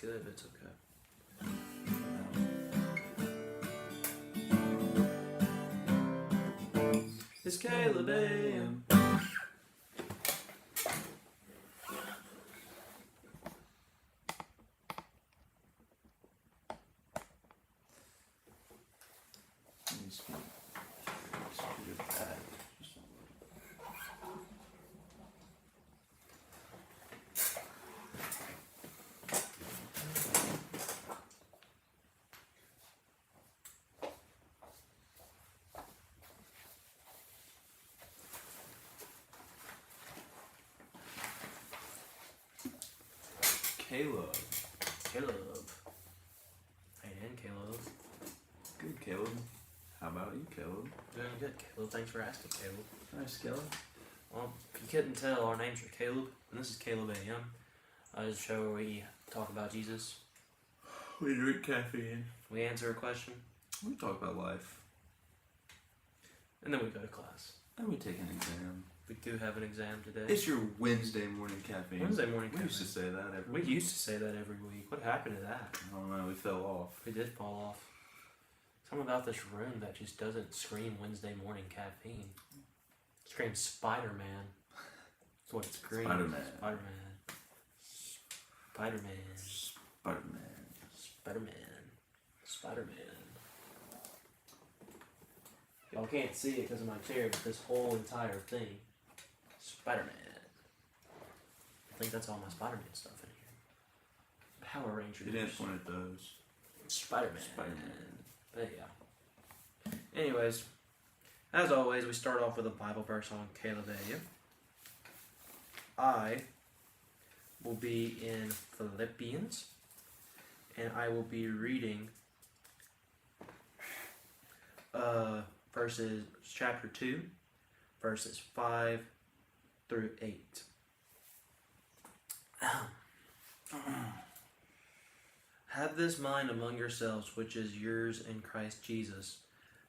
good if it's okay. It's Caleb AM. Caleb. Hey, and Caleb. Good, Caleb. How about you, Caleb? Doing good, Caleb. Thanks for asking, Caleb. Nice, Caleb. Well, if you couldn't tell, our names are Caleb, and this is Caleb AM. This is a show where we talk about Jesus. We drink caffeine. We answer a question. We talk about life. And then we go to class. And we take an exam. We do have an exam today. It's your Wednesday morning caffeine. Wednesday morning We caffeine. used to say that every We week. used to say that every week. What happened to that? I don't know, we fell off. We did fall off. Something about this room that just doesn't scream Wednesday morning caffeine. It screams Spider-Man. That's what it screams. Spider-Man. Spider-Man. Spider-Man. Spider-Man. Spider-Man. Spider-Man. Y'all can't see it because of my chair, but this whole entire thing. Spider-Man. I think that's all my Spider-Man stuff in here. Power Rangers. You didn't point at those. Spider-Man. Spider-Man. But yeah. Anyways, as always, we start off with a Bible verse on Caleb AM. I will be in Philippians, and I will be reading chapter 2, verses 5 through 8. Have this mind among yourselves, which is yours in Christ Jesus,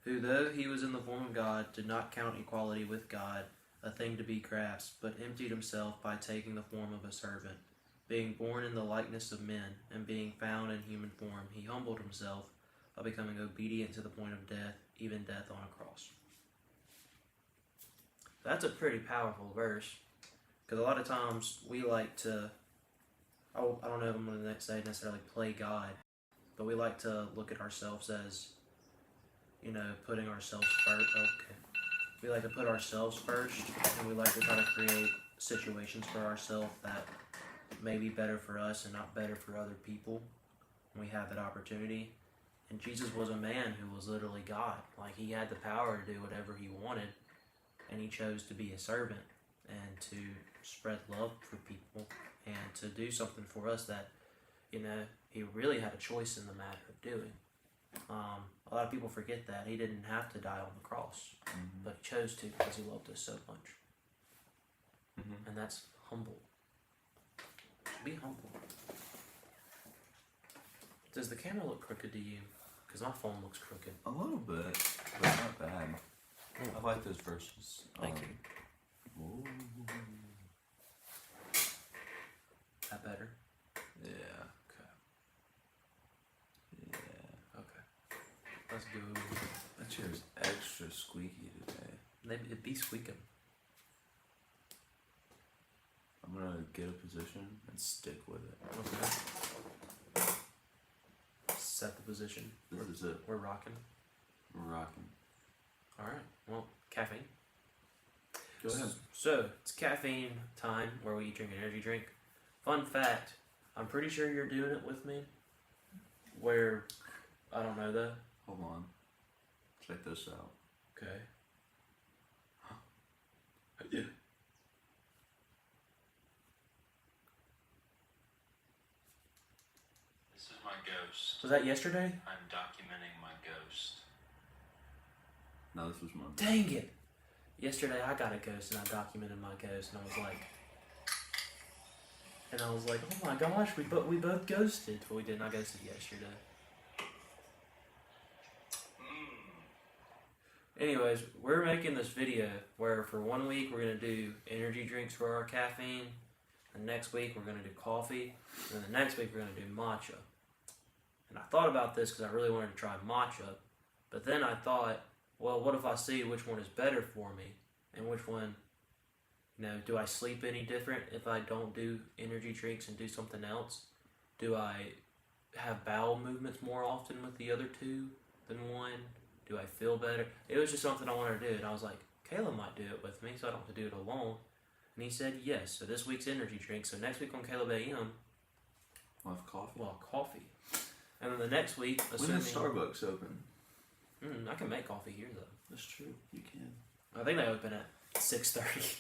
who, though he was in the form of God, did not count equality with God a thing to be grasped, but emptied himself by taking the form of a servant. Being born in the likeness of men, and being found in human form, he humbled himself by becoming obedient to the point of death, even death on a cross. That's a pretty powerful verse, because a lot of times we like to, I don't know if I'm going to say necessarily play God, but we like to look at ourselves as, putting ourselves first. Okay. We like to put ourselves first, and we like to try to create situations for ourselves that may be better for us and not better for other people when we have that opportunity. And Jesus was a man who was literally God. Like, he had the power to do whatever he wanted, and he chose to be a servant and to spread love for people and to do something for us that, he really had a choice in the matter of doing. A lot of people forget that. He didn't have to die on the cross, but he chose to because he loved us so much. And that's humble. Be humble. Does the camera look crooked to you? Because my phone looks crooked. A little bit, but not bad. I like those verses. Thank you. Ooh. That better? Yeah. Okay. Yeah. Okay. Let's go. That chair's extra squeaky today. Maybe it'd be squeaking. I'm gonna get a position and stick with it. Okay. Set the position. This is it. We're rocking. We're rocking. Alright. Well, caffeine. Go ahead. So, it's caffeine time where we drink an energy drink. Fun fact, I'm pretty sure you're doing it with me. Where, I don't know though. Hold on. Check this out. Okay. Yeah. This is my ghost. Was that yesterday? I'm documenting my ghost. No, this was mine. Dang it! Yesterday I got a ghost and I documented my ghost and I was like, oh my gosh, we both ghosted. But we didn't. I ghosted yesterday. Anyways, we're making this video where for 1 week we're gonna do energy drinks for our caffeine, and next week we're going to do coffee, and then the next week we're going to do matcha. And I thought about this because I really wanted to try matcha, but then I thought, well, what if I see which one is better for me, and which one, do I sleep any different if I don't do energy drinks and do something else? Do I have bowel movements more often with the other two than one? Do I feel better? It was just something I wanted to do, and I was like, Caleb might do it with me, so I don't have to do it alone. And he said yes. So this week's energy drink. So next week on Caleb AM, We'll have coffee. we'll have coffee. And then the next week, When assuming... is Starbucks open? I can make coffee here, though. That's true. You can. I think they open at 6:30.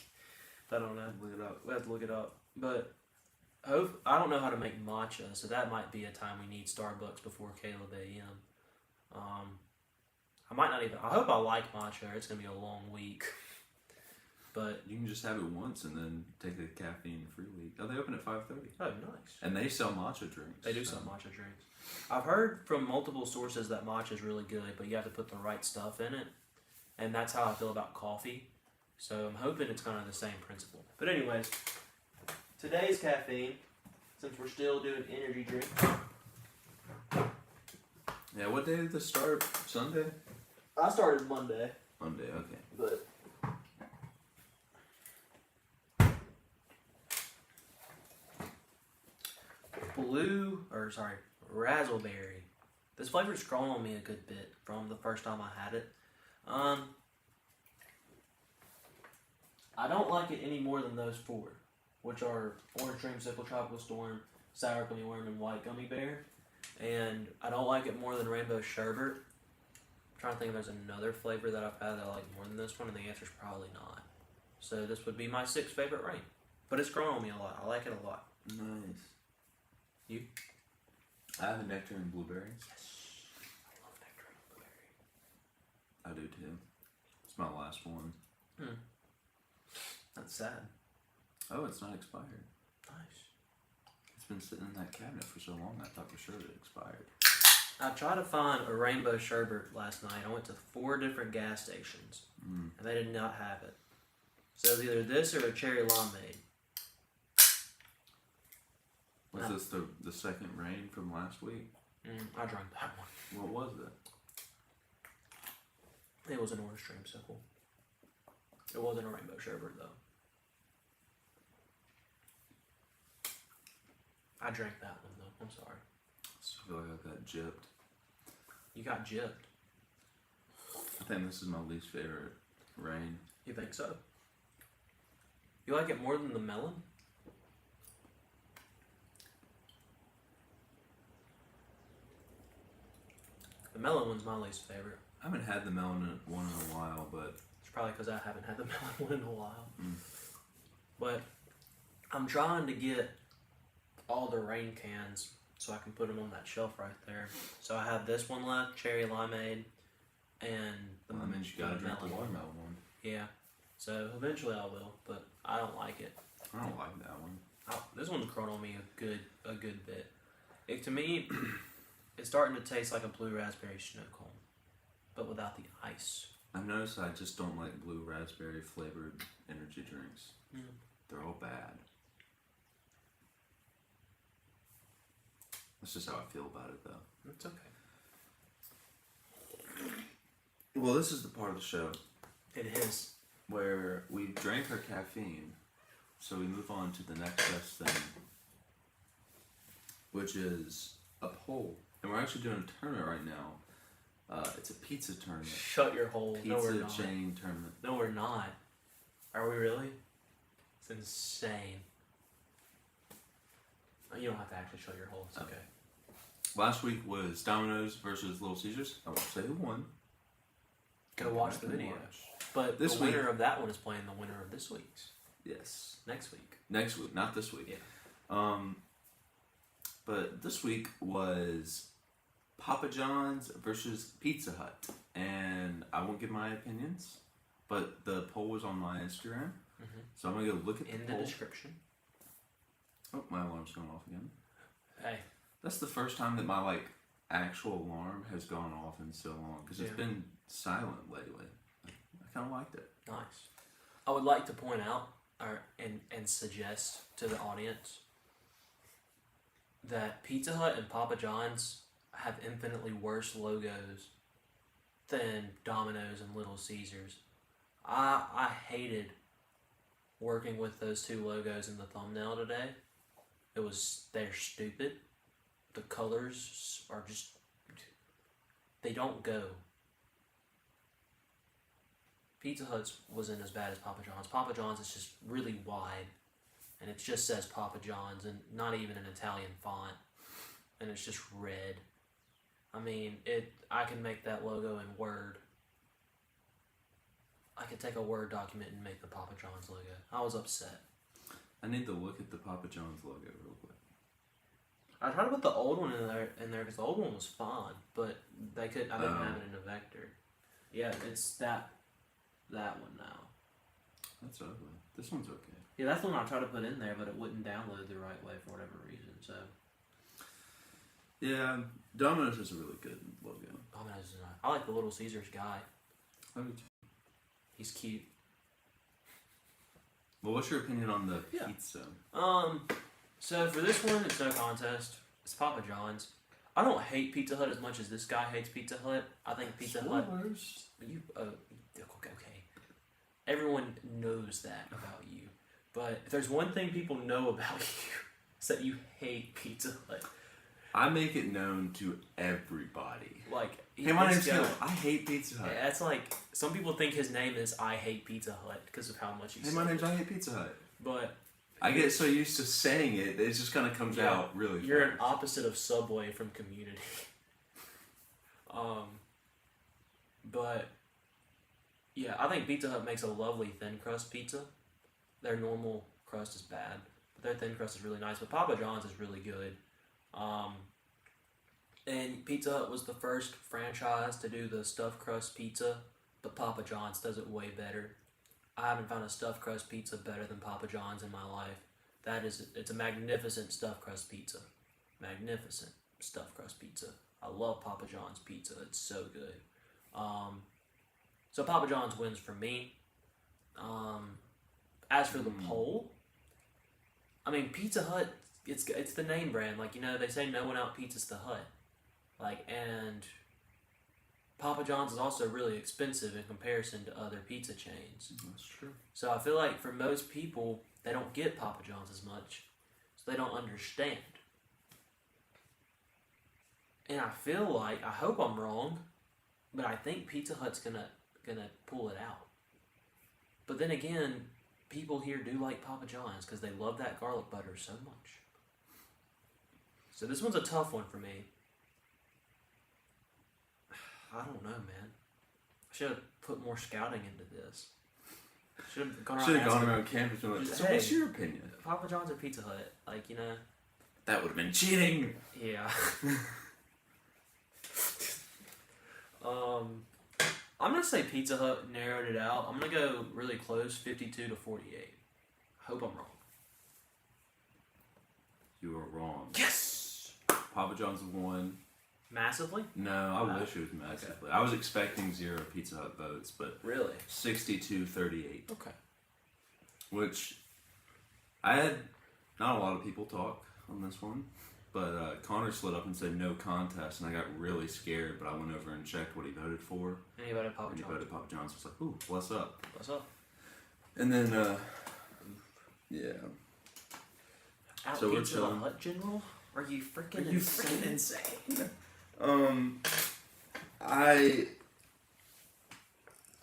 I don't know. Look it up. We have to look it up. But I don't know how to make matcha, so that might be a time we need Starbucks before Caleb AM. I might not even... I hope I like matcha. It's going to be a long week. But... You can just have it once and then take a caffeine-free week. Oh, they open at 5:30. Oh, nice. And they sell matcha drinks. They do sell matcha drinks. I've heard from multiple sources that matcha is really good, but you have to put the right stuff in it. And that's how I feel about coffee. So I'm hoping it's kind of the same principle. But anyways, today's caffeine, since we're still doing energy drink. Yeah, what day did this start? Sunday? I started Monday, Monday, okay. but razzleberry. This flavor's grown on me a good bit from the first time I had it. I don't like it any more than those four, which are Orange Dreamsicle, Tropical Storm, Sour Gummy Worm, and White Gummy Bear. And I don't like it more than Rainbow Sherbet. I'm trying to think if there's another flavor that I've had that I like more than this one, and the answer is probably not. So this would be my 6th favorite rain. But it's grown on me a lot. I like it a lot. Nice. You? I have a nectarine blueberry. Yes. I love nectarine blueberry. I do too. It's my last one. That's sad. Oh, it's not expired. Nice. It's been sitting in that cabinet for so long, I thought for sure it expired. I tried to find a Rainbow Sherbet last night. I went to 4 different gas stations, and they did not have it. So it was either this or a cherry limeade. Was this the second rain from last week? I drank that one. What was it? It was an Orange Dreamsicle. It wasn't a Rainbow Sherbet, though. I drank that one, though. I'm sorry. I still feel like I got gypped. You got gypped. I think this is my least favorite rain. You think so? You like it more than the melon? The melon one's my least favorite. I haven't had the melon one in a while, but... It's probably because I haven't had the melon one in a while. But I'm trying to get all the rain cans so I can put them on that shelf right there. So I have this one left, cherry limeade, and the Well, that means you gotta drink the melon. watermelon one. Yeah. So eventually I will, but I don't like it. I don't like that one. This one's grown on me a good bit. To me, it's starting to taste like a blue raspberry snow cone, but without the ice. I've noticed I just don't like blue raspberry flavored energy drinks. They're all bad. That's just how I feel about it, though. It's okay. Well, this is the part of the show It is. where we drank our caffeine, so we move on to the next best thing, which is a poll. And we're actually doing a tournament right now. It's a pizza tournament. Shut your hole. No, we're Pizza not. chain tournament. No, we're not. Are we really? It's insane. You don't have to actually shut your hole. It's okay. Last week was Dominos versus Little Caesars. I won't say who won. Go watch the back and video. watch. But This the winner of that one is playing the winner of this week's. Yes. Next week. Next week, not this week. Yeah. But this week was Papa John's versus Pizza Hut. And I won't give my opinions, but the poll was on my Instagram. So I'm going to go look at the In poll. the description. Oh, my alarm's going off again. Hey. That's the first time that my actual alarm has gone off in so long, because it's been silent lately. I kind of liked it. Nice. I would like to point out and suggest to the audience that Pizza Hut and Papa John's have infinitely worse logos than Domino's and Little Caesars. I hated working with those two logos in the thumbnail today. They're stupid. The colors are just, they don't go. Pizza Hut's wasn't as bad as Papa John's. Papa John's is just really wide, and it just says Papa John's, and not even an Italian font, and it's just red. I mean, I can make that logo in Word. I could take a Word document and make the Papa John's logo. I was upset. I need to look at the Papa John's logo real quick. I tried to put the old one in there because the old one was fine, but I didn't have it in a vector. Yeah, it's that one now. That's ugly. This one's okay. Yeah, that's the one I tried to put in there, but it wouldn't download the right way for whatever reason. So yeah, Domino's is a really good logo. Domino's is nice. I like the Little Caesars guy. I do too. He's cute. Well, what's your opinion on the Yeah. pizza? So for this one, it's no contest. It's Papa John's. I don't hate Pizza Hut as much as this guy hates Pizza Hut. I think Pizza Hut. Okay. Everyone knows that about you. But if there's one thing people know about you, it's that you hate Pizza Hut. I make it known to everybody. Like, hey, my name's Caleb. I hate Pizza Hut. Yeah, that's like, some people think his name is I Hate Pizza Hut because of how much he says. Hey, my name's I Hate Pizza Hut. But I get so used to saying it, it just kind of comes out really You're fast. an opposite of Subway from Community. But yeah, I think Pizza Hut makes a lovely thin crust pizza. Their normal crust is bad, but their thin crust is really nice. But Papa John's is really good. And Pizza Hut was the first franchise to do the stuffed crust pizza, but Papa John's does it way better. I haven't found a stuffed crust pizza better than Papa John's in my life. It's a magnificent stuffed crust pizza. Magnificent stuffed crust pizza. I love Papa John's pizza. It's so good. So Papa John's wins for me. As for the poll, I mean, Pizza Hut, it's the name brand. Like, they say no one out-pizzas the Hut. Like, and Papa John's is also really expensive in comparison to other pizza chains. That's true. So I feel like for most people, they don't get Papa John's as much. So they don't understand. And I feel like, I hope I'm wrong, but I think Pizza Hut's gonna pull it out. But then again, people here do like Papa John's because they love that garlic butter so much. So this one's a tough one for me. I don't know, man. I should have put more scouting into this. Should have gone around campus and like, so hey, what's your opinion? Papa John's or Pizza Hut? Like, That would have been cheating. Yeah. I'm going to say Pizza Hut narrowed it out. I'm going to go really close, 52 to 48. I hope I'm wrong. You were wrong. Yes! Papa John's won. Massively? No, I wish it was massively. Okay. I was expecting 0 Pizza Hut votes, but really 62-38. Okay. Which I had not a lot of people talk on this one, but Connor slid up and said no contest, and I got really scared. But I went over and checked what he voted for. And he voted Papa John's. He voted Papa John's. I was like, ooh, what's up? What's up? And then, yeah. Out so Pizza we're chilling. Hut General? Are you freaking insane? I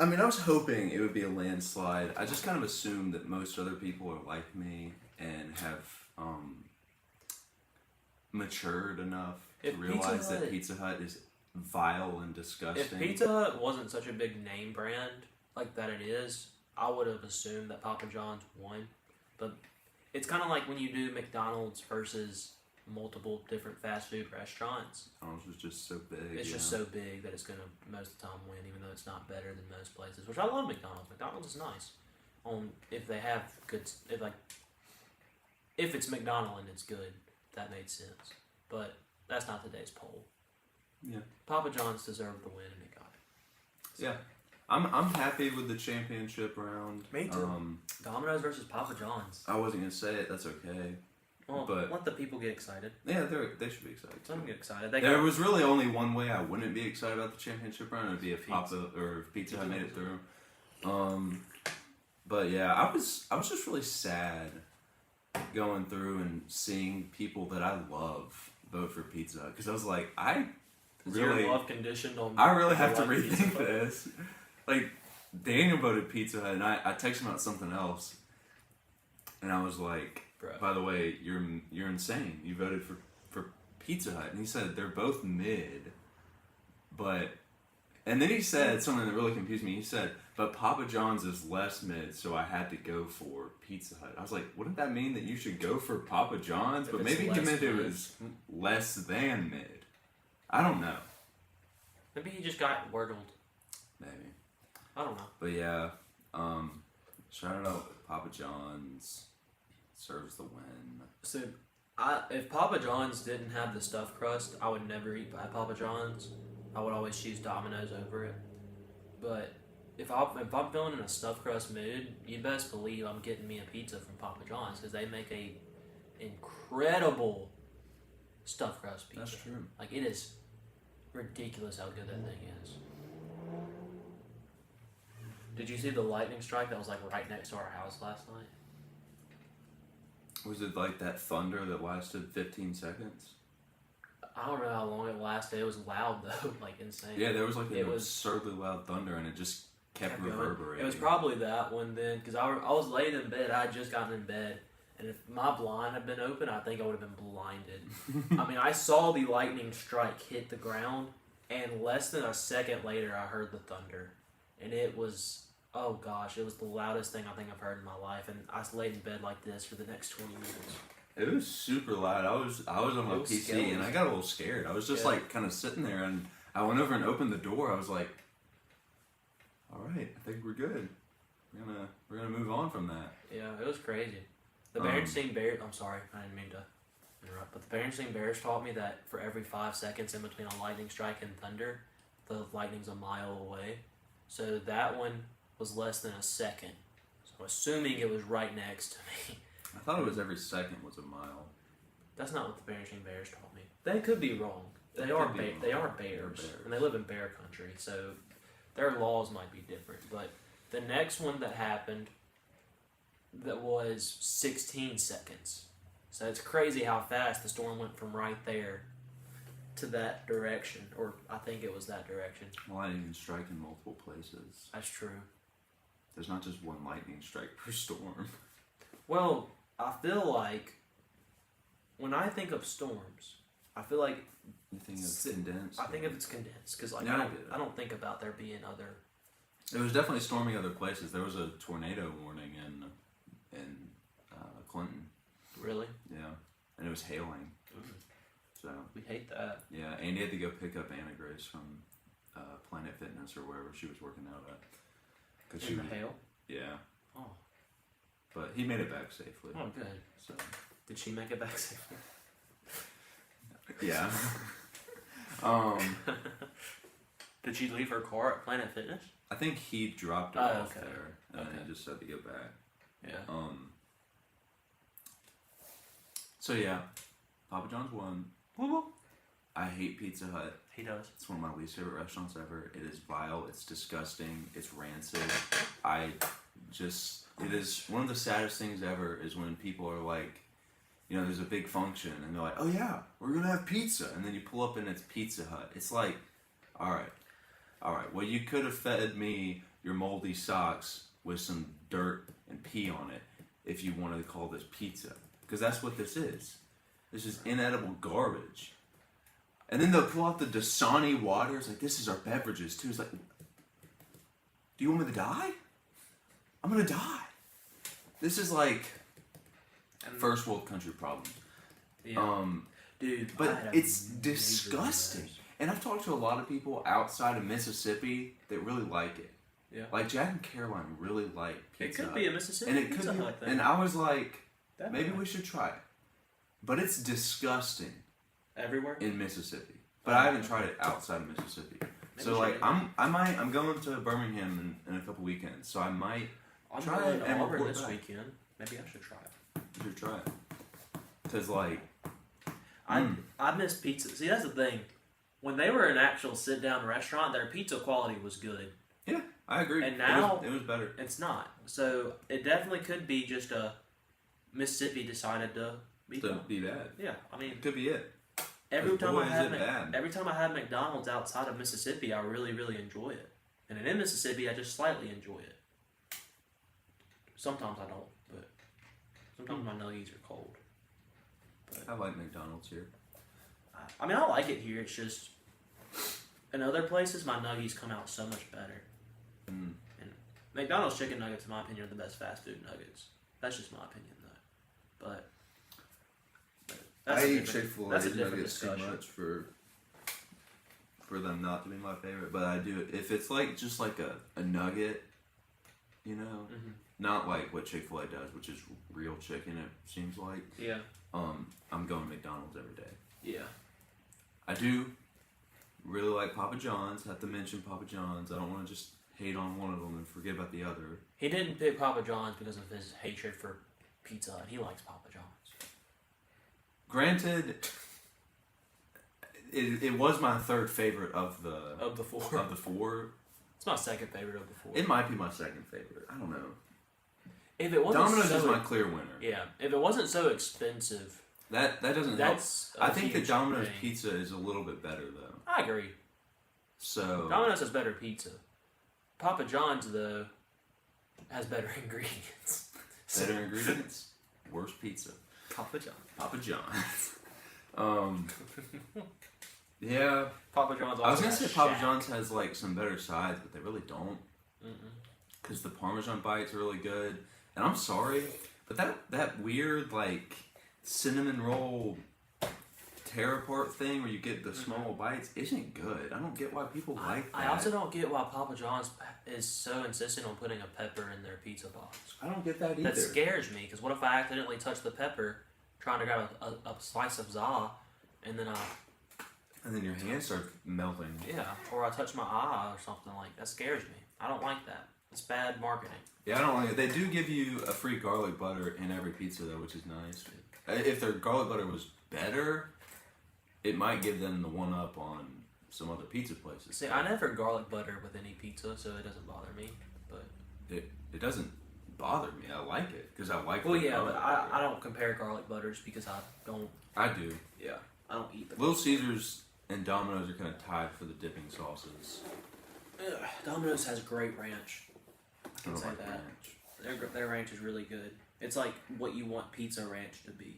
mean, I was hoping it would be a landslide. I just kind of assumed that most other people are like me and have matured enough to realize that Pizza Hut is vile and disgusting. If Pizza Hut wasn't such a big name brand like that it is, I would have assumed that Papa John's won. But it's kind of like when you do McDonald's versus multiple different fast food restaurants. McDonald's is just so big. It's just so big that it's going to most of the time win, even though it's not better than most places. Which I love McDonald's. McDonald's is nice. If they have good, if it's McDonald's and it's good, that made sense. But that's not today's poll. Yeah. Papa John's deserved the win and it got it. So. Yeah. I'm happy with the championship round. Me too. Domino's versus Papa John's. I wasn't gonna say it. That's okay. Well, But- let the people get excited. Yeah, they should be excited. Let them get excited. There was really only one way I wouldn't be excited about the championship round. It'd be if Pizza. Papa or if Pizza Hut made it through. But yeah, I was just really sad going through and seeing people that I love vote for Pizza Hut because I was like, I Is really, your love conditioned on? I really have to like Pizza rethink Hut? this. Like Daniel voted Pizza Hut, and I texted him about something else, and I was like, Bro. by the way, you're insane. You voted for Pizza Hut, and he said they're both mid, but, and then he said something that really confused me. He said, but Papa John's is less mid, so I had to go for Pizza Hut. I was like, wouldn't that mean that you should go for Papa John's? If But it's maybe he less meant it mid. was less than mid. I don't know. Maybe he just got wordled. Maybe. I don't know. But yeah, shout out Papa John's. Serves the win. So, if Papa John's didn't have the stuffed crust, I would never eat at Papa John's. I would always choose Domino's over it. But if I'm feeling in a stuffed crust mood, you best believe I'm getting me a pizza from Papa John's because they make a incredible stuffed crust pizza. That's true. Like, it is ridiculous how good that thing is. Did you see the lightning strike that was like right next to our house last night? Was it like that thunder that lasted 15 seconds? I don't know how long it lasted. It was loud though, like insane. Yeah, there was like an It was- absurdly loud thunder, and it just kept going. reverberating. It was probably that one then, because I was laying in bed. I had just gotten in bed, and if my blind had been open, I think I would have been blinded. I mean, I saw the lightning strike hit the ground, and less than a second later, I heard the thunder, and it was, oh gosh, it was the loudest thing I think I've heard in my life, and I laid in bed like this for the next 20 minutes. It was super loud. I was on my It was PC, scary. and I got a little scared. I was just Yeah. like kind of sitting there, and I went over and opened the door. I was like, "All right, I think we're good. We're gonna move on from that." Yeah, it was crazy. The Um, Berenstain Bears. I'm sorry, I didn't mean to interrupt, but the Berenstain Bears taught me that for every 5 seconds in between a lightning strike and thunder, the lightning's a mile away. So that one was less than a second. So assuming it was right next to me. I thought it was every second was a mile. That's not what the Berenstain Bears taught me. They could be wrong. They They are could be wrong. they are They're bears, bears. and they live in bear country, so their laws might be different. But the next one that happened, that was 16 seconds. So it's crazy how fast the storm went from right there to that direction, or I think it was that direction. Lightning can strike in multiple places. That's true. There's not just one lightning strike per storm. Well, I feel like when I think of storms, I feel like You think it's Si- condensed? I think if it's condensed, because like Yeah, I I get it. don't think about there being other. It was definitely storming other places. There was a tornado warning in Clinton. Really, Yeah, and it was hailing. So we hate that. yeah, Andy had to go pick up Anna Grace from Planet Fitness or wherever she was working out at. Cause she In the was, hail. yeah, Oh, but he made it back safely. oh, good. So Did she make it back safely? yeah. Did she leave her car at Planet Fitness? I think he dropped her Oh, off okay. there, and then Okay. he just had to go back. Yeah. So yeah, Papa John's won. Woo woo. I hate Pizza Hut. He does. It's one of my least favorite restaurants ever. It is vile. It's disgusting. It's rancid. It is one of the saddest things ever is when people are like, you know, there's a big function and they're like, oh yeah, we're going to have pizza. And then you pull up and it's Pizza Hut. It's like, all right. Well, you could have fed me your moldy socks with some dirt and pee on it if you wanted to call this pizza. Because that's what this is. This is inedible garbage. And then they'll pull out the Dasani water. It's like, this is our beverages too. It's like, do you want me to die? I'm gonna die. This is like first world country problem. Yeah. Dude, I But had it's major disgusting. nightmares. And I've talked to a lot of people outside of Mississippi that really like it. Yeah. Like Jack and Caroline really like It pizza. could Hut. be a Mississippi and it Pizza could be. Hut thing. And I was like, That maybe might- we should try it. But it's disgusting everywhere. in Mississippi. But I haven't tried it outside of Mississippi. Maybe So like chicken. I'm going to Birmingham in a couple weekends, so I might I'm try going it to and Auburn report this back. weekend. Maybe I should try it. you should try it. Cause like I miss pizza. See, that's the thing. When they were an actual sit down restaurant, their pizza quality was good. yeah, I agree. And now- it was better. It's not. So it definitely could be just a Mississippi decided to be To done. be bad. Yeah, I mean, It could be it. every 'Cause time boy, I is had it bad. every time I had McDonald's outside of Mississippi, I really really enjoy it. And in Mississippi, I just slightly enjoy it. Sometimes I don't, but sometimes my nuggies are cold. I like McDonald's here. I mean, I like it here. It's just in other places, my nuggies come out so much better. Mm. And McDonald's chicken nuggets, in my opinion, are the best fast food nuggets. That's just my opinion, though. But that's I a eat different- Chick-fil-A that's a different nuggets too discussion. much for them not to be my favorite, but I do it if it's like just like a nugget, you know, Mhm. not like what Chick-fil-A does, which is real chicken. It seems like. Yeah, I'm going to McDonald's every day. yeah. I do really like Papa John's. Have to mention Papa John's. I don't want to just hate on one of them and forget about the other. He didn't pick Papa John's because of his hatred for Pizza Hut. He likes Papa John's. Granted, it was my third favorite of the Of the four, of the four. it's my second favorite of the four. It might be my second favorite. I don't know. If it wasn't Domino's so, is my clear winner. yeah, if it wasn't so expensive, That doesn't help. that's. I think the huge Domino's thing. pizza is a little bit better though. I agree. So Domino's has better pizza. Papa John's though has better ingredients. better ingredients, worse pizza. Papa John. Papa John's. Yeah. Papa John's. I was also gonna has say Papa Shack. John's has like some better sides, but they really don't. Mm-mm. Because the Parmesan bites are really good. And I'm sorry, but that weird like cinnamon roll tear apart thing where you get the small bites isn't good. I don't get why people like that. I also don't get why Papa John's is so insistent on putting a pepper in their pizza box. I don't get that either. That scares me because what if I accidentally touch the pepper trying to grab a slice of za, and then And then your hands start melting. or I touch my eye or something like that scares me. I don't like that. It's bad marketing. Yeah, I don't like it. They do give you a free garlic butter in every pizza though, which is nice. If their garlic butter was better, it might give them the one up on some other pizza places. See, I never garlic butter with any pizza, so it doesn't bother me. But It doesn't bother me. I like it because I like. well, the yeah, garlic but butter. I don't compare garlic butters because I don't. I do. Yeah, I don't eat them. Little Caesars and Domino's are kind of tied for the dipping sauces. Domino's has great ranch. I I can don't say like that. ranch. Their ranch is really good. It's like what you want pizza ranch to be.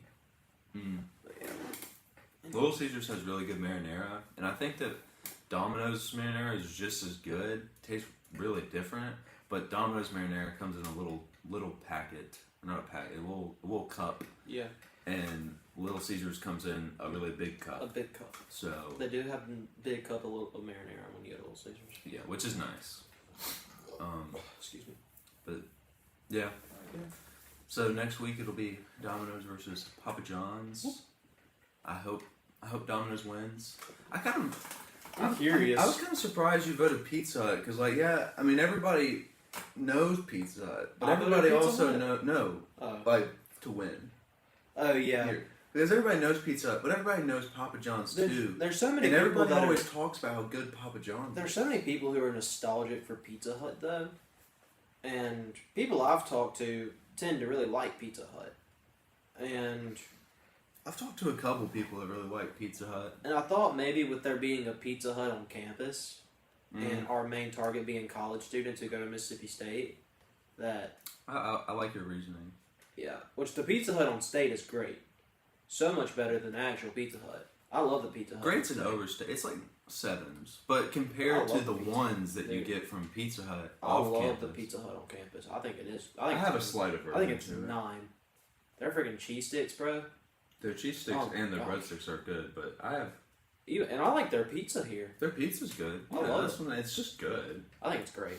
Mm. But yeah. Little Caesars has really good marinara, and I think that Domino's marinara is just as good. Tastes really different, but Domino's marinara comes in a little packet, not a packet, a little cup, Yeah, and Little Caesars comes in a really big cup. a big cup. So They do have a big cup of marinara when you go to Little Caesars. yeah, which is nice. Excuse me. Yeah. So next week it'll be Domino's versus Papa John's. I hope Domino's wins. I'm curious. I was kind of surprised you voted Pizza Hut because, like, yeah, I mean everybody knows Pizza Hut, but I voted everybody Pizza also Hut? know Oh. like to win. Oh yeah. Here. Because everybody knows Pizza Hut, but everybody knows Papa John's too. There's so many And people everybody that always talks about how good Papa John's There's is. so many people who are nostalgic for Pizza Hut though, and people I've talked to tend to really like Pizza Hut, and I've talked to a couple people that really like Pizza Hut. I thought maybe with there being a Pizza Hut on campus Mm. and our main target being college students who go to Mississippi State, that I like your reasoning. yeah, which the Pizza Hut on State is great, so much better than the actual Pizza Hut. I love the Pizza Hut. Great's on an State. overstate. It's like 7s, but I compared to love the the pizza. ones that you Dude. get from Pizza Hut I off love campus, the Pizza Hut on campus. I think it is. I think have a it's- slight aversion I think it's to it. 9. Their freaking cheese sticks, bro. Their cheese sticks Oh, and their gosh. breadsticks are good, but And I like their pizza here. their pizza's good. I love this one, it's just good. I think it's great.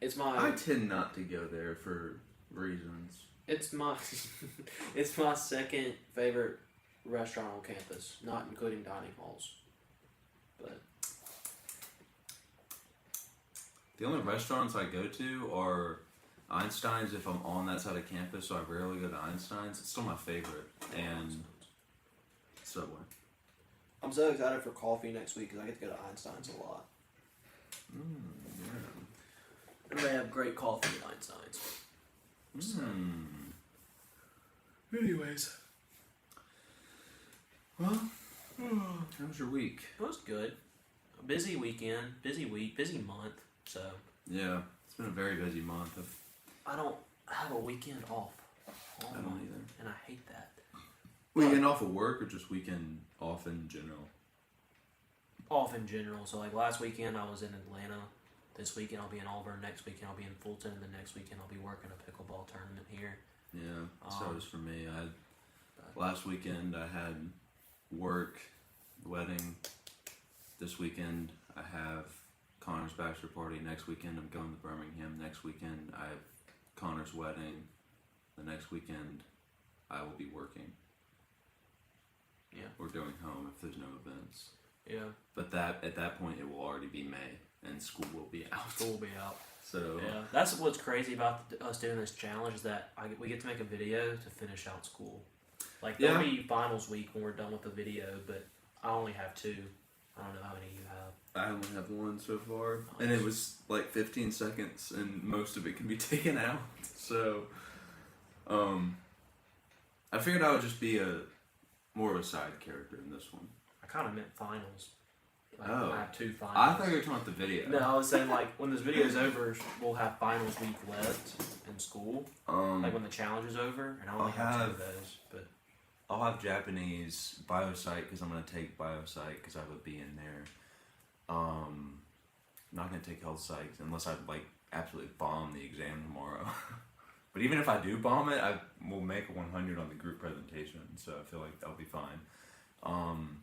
It's my. I tend not to go there for reasons. It's my. It's my second favorite restaurant on campus, not including dining halls. But The only restaurants I go to are Einstein's if I'm on that side of campus, so I rarely go to Einstein's. It's still my favorite. And Subway. I'm so excited for coffee next week because I get to go to Einstein's a lot. Yeah. And they have great coffee at Einstein's. So. Anyways. Well, how was your week? It was good. A busy weekend, busy week, busy month. So. Yeah, it's been a very busy month. I don't have a weekend off. I don't either. And I hate that. Weekend off of work or just weekend off in general? Off in general. So like last weekend I was in Atlanta. This weekend I'll be in Auburn. Next weekend I'll be in Fulton. And the next weekend I'll be working a pickleball tournament here. Yeah, so it was for me. Last weekend I had work, wedding. This weekend I have Connor's bachelor party. Next weekend I'm going to Birmingham. Next weekend I have Connor's wedding. The next weekend I will be working. Yeah. Or going home if there's no events. Yeah. But at that point it will already be May and school will be out. School will be out. So yeah, that's what's crazy about us doing this challenge is that we get to make a video to finish out school. Like there'll be finals week when we're done with the video, but I only have 2. I don't know how many you have. I only have 1 so far, and it was like 15 seconds, and most of it can be taken out. So, I figured I would just be more of a side character in this one. I kind of meant finals. Like, Oh. I have 2 finals. I thought you were talking about the video. No, I was saying like when this video's over, we'll have finals week left in school. Like when the challenge is over, and I only have 2 of those. But I'll have Japanese biopsych because I'm gonna take biopsych because I have a B in there. I'm not gonna take health psych unless I like absolutely bomb the exam tomorrow. But even if I do bomb it, I will make a 100 on the group presentation, so I feel like that'll be fine. One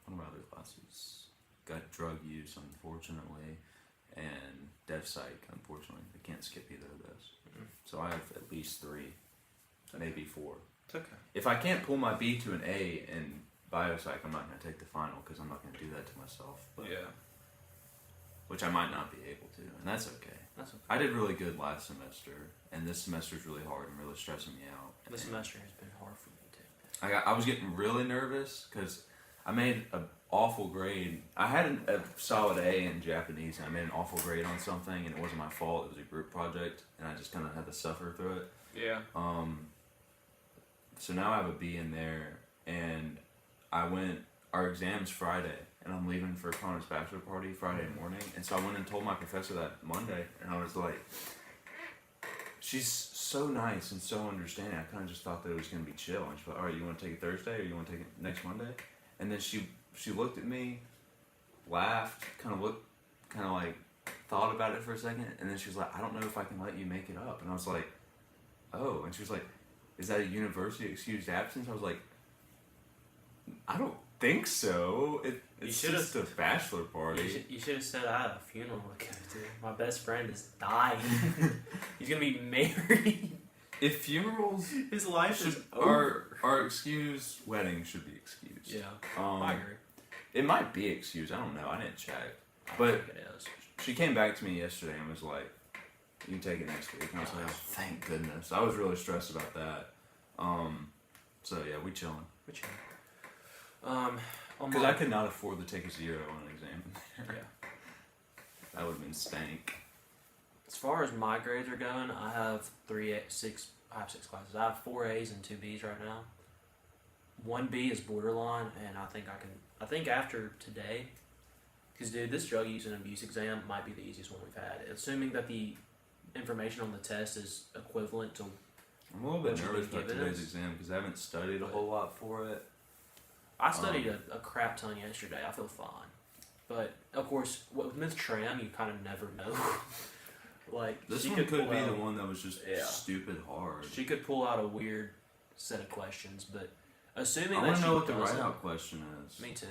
of my other classes got drug use, unfortunately, and dev psych, unfortunately. I can't skip either of those. So I have at least 3, maybe 4. it's okay. If I can't pull my B to an A in biopsych, I'm not going to take the final because I'm not going to do that to myself. But, Yeah. Which I might not be able to, and that's okay. That's okay. I did really good last semester, and this semester's really hard and really stressing me out. This semester has been hard for me too. I was getting really nervous because I made an awful grade. I had a solid A in Japanese, and I made an awful grade on something, and it wasn't my fault. It was a group project, and I just kind of had to suffer through it. Yeah. So now I have a B in there, and our exam's Friday, and I'm leaving for Connor's bachelor party Friday morning, and so I went and told my professor that Monday, and I was like, she's so nice and so understanding. I kind of just thought that it was going to be chill, and she's like, all right, you want to take it Thursday, or you want to take it next Monday? And then she looked at me, laughed, kind of like thought about it for a second, and then she was like, I don't know if I can let you make it up. And I was like, oh. And she was like, is that a university excused absence? I was like, I don't think so. It's just a bachelor party. You should have said I had a funeral to go to. My best friend is dying. He's gonna be married. If funerals, his life is over. Our excused weddings should be excused. Yeah, I agree. It might be excused. I don't know. I didn't check. I But think it is. she came back to me yesterday and was like, you can take it next week. And I was like, oh, thank goodness. I was really stressed about that. So yeah, we chilling. We're chilling. Because I could not afford to take a 0 on an exam in there. Yeah. That would have been stank. As far as my grades are going, I have 6 classes. I have 4 A's and 2 B's right now. 1 B is borderline, and I think after today, because dude, this drug use and abuse exam might be the easiest one we've had. Assuming that the information on the test is equivalent to. I'm a little bit what you've nervous been about giving today's us. exam because I haven't studied a whole lot for it. I studied a crap ton yesterday. I feel fine. But, of course, with Miss Tram, you kind of never know. Like, This she one could pull be out, the one that was just stupid hard. She could pull out a weird set of questions, but assuming I that want she to know what the doesn't- write-out question is. Me too.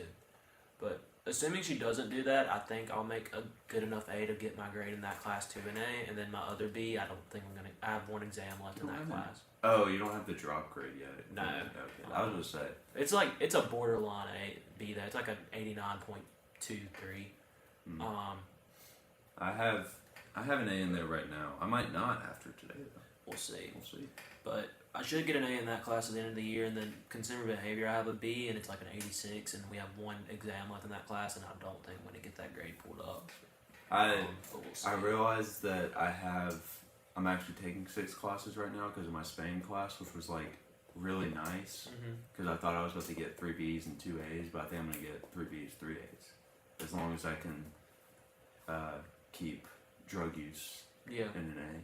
But assuming she doesn't do that, I think I'll make a good enough A to get my grade in that class to an A, and then my other B, I don't think I'm going to... I have 1 exam left in that class. Oh, you don't have the drop grade yet? No. Okay. I was going to say. It's a borderline A, B, though. It's like an 89.23. I have an A in there right now. I might not after today though. We'll see. We'll see. But I should get an A in that class at the end of the year, and then consumer behavior I have a B, and it's like an 86, and we have one exam left in that class, and I don't think I'm going to get that grade pulled up. I But we'll see. I realized that I'm actually taking 6 classes right now because of my Spain class, which was like really nice. Because I thought I was about to get 3 B's and 2 A's, but I think I'm gonna get 3 B's, 3 A's, as long as I can keep drug use Yeah. in an A.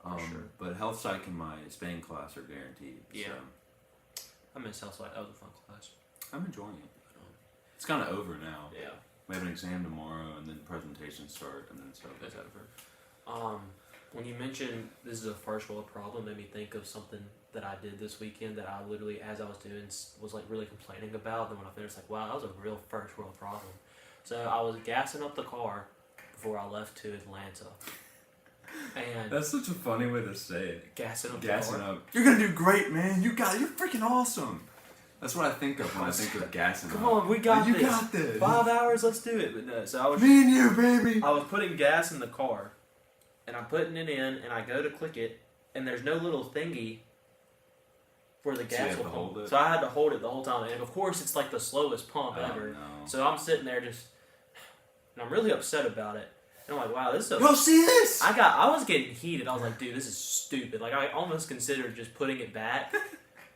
Sure. But health psych and my Spain class are guaranteed. Yeah. So I miss health psych. That was a fun class. I'm enjoying it. It's kind of over now. Yeah. We have an exam tomorrow, and then presentations start, and then it's over. It's over. When you mentioned this is a first world problem, made me think of something that I did this weekend that I literally, as I was doing, was like really complaining about. Then when I finished, like, wow, that was a real first world problem. So I was gassing up the car before I left to Atlanta. And That's such a funny way to say it. gassing up Gassing the car. up. You're gonna do great, man. You're freaking awesome. That's what I think of when I think of gassing Come up. on, we got You this. got this. 5 hours, let's do it. But no, so I was Me and you, baby. I was putting gas in the car, and I'm putting it in, and I go to click it, and there's no little thingy where the So you gas have will to pump. hold it? So I had to hold it the whole time, and of course it's like the slowest pump Oh, ever. no. So I'm sitting there just, and I'm really upset about it. And I'm like, wow, this is. Go see this. I was getting heated. I was like, dude, this is stupid. Like I almost considered just putting it back,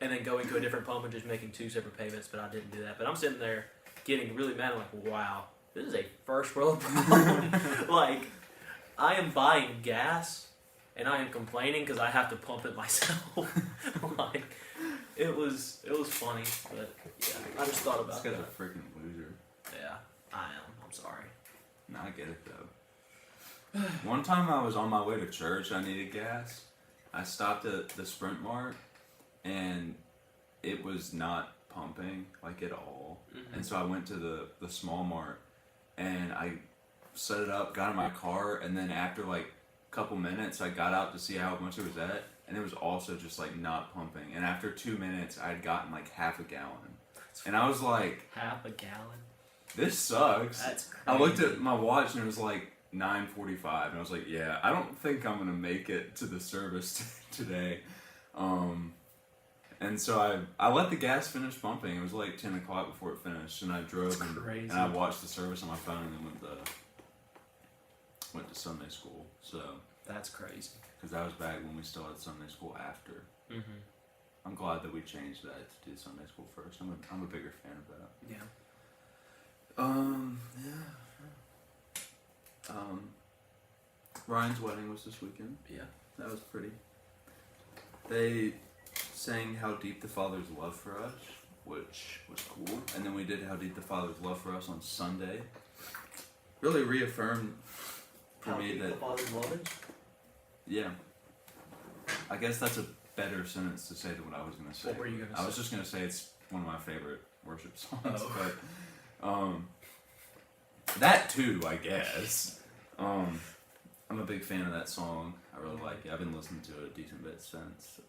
and then going to a different pump and just making 2 separate payments, but I didn't do that. But I'm sitting there getting really mad. I'm like, wow, this is a first world problem. Like, I am buying gas, and I am complaining because I have to pump it myself. Like, it was funny, but yeah, I just thought This about guy's that. a freaking loser. Yeah, I am. I'm sorry. No, I get it though. One time I was on my way to church. I needed gas. I stopped at the Sprint Mart, and it was not pumping like at all. And so I went to the small mart, and I set it up, got in my car, and then after like a couple minutes, I got out to see how much it was at, and it was also just like not pumping. And after 2 minutes, I had gotten like half a gallon, and I was like, Half a gallon. "This sucks." That's crazy. I looked at my watch, and it was like 9:45, and I was like, "Yeah, I don't think I'm gonna make it to the service today." And so I let the gas finish pumping. It was like 10 o'clock before it finished, and I drove and I watched the service on my phone, and then went to Sunday school. So That's crazy. because that was back when we still had Sunday school after. I'm glad that we changed that to do Sunday school first. I'm a bigger fan of that. Yeah. Ryan's wedding was this weekend. Yeah. That was pretty. They sang How Deep the Father's Love for Us, which was cool. And then we did How Deep the Father's Love for Us on Sunday. Really reaffirmed for me that, yeah. I guess that's a better sentence to say than what I was going to say. What were you gonna I was say? just going to say it's one of my favorite worship songs. Oh. But that too, I guess. I'm a big fan of that song. I really like it. I've been listening to it a decent bit since.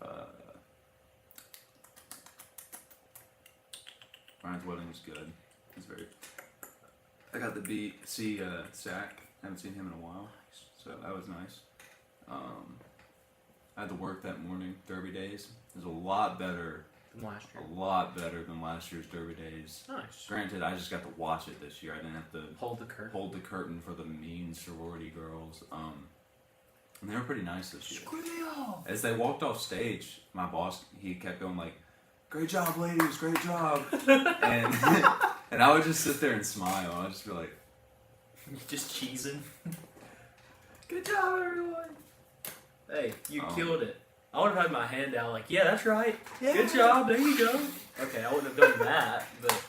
Ryan's wedding was good. He's very. I got to see Zach. Haven't seen him in a while, so that was nice. I had to work that morning. Derby days. It was a lot better. From last year. A lot better than last year's Derby days. Nice. Granted, I just got to watch it this year. I didn't have to Hold the curtain. hold the curtain for the mean sorority girls. And they were pretty nice this year. As they walked off stage, my boss, he kept going like, "Great job, ladies, great job." and and I would just sit there and smile. I would just be like, Just cheesing. Good job, everyone. Hey, you killed it. I would have had my hand out like, yeah, that's right. Yeah. Good job. There you go. Okay, I wouldn't have done that, but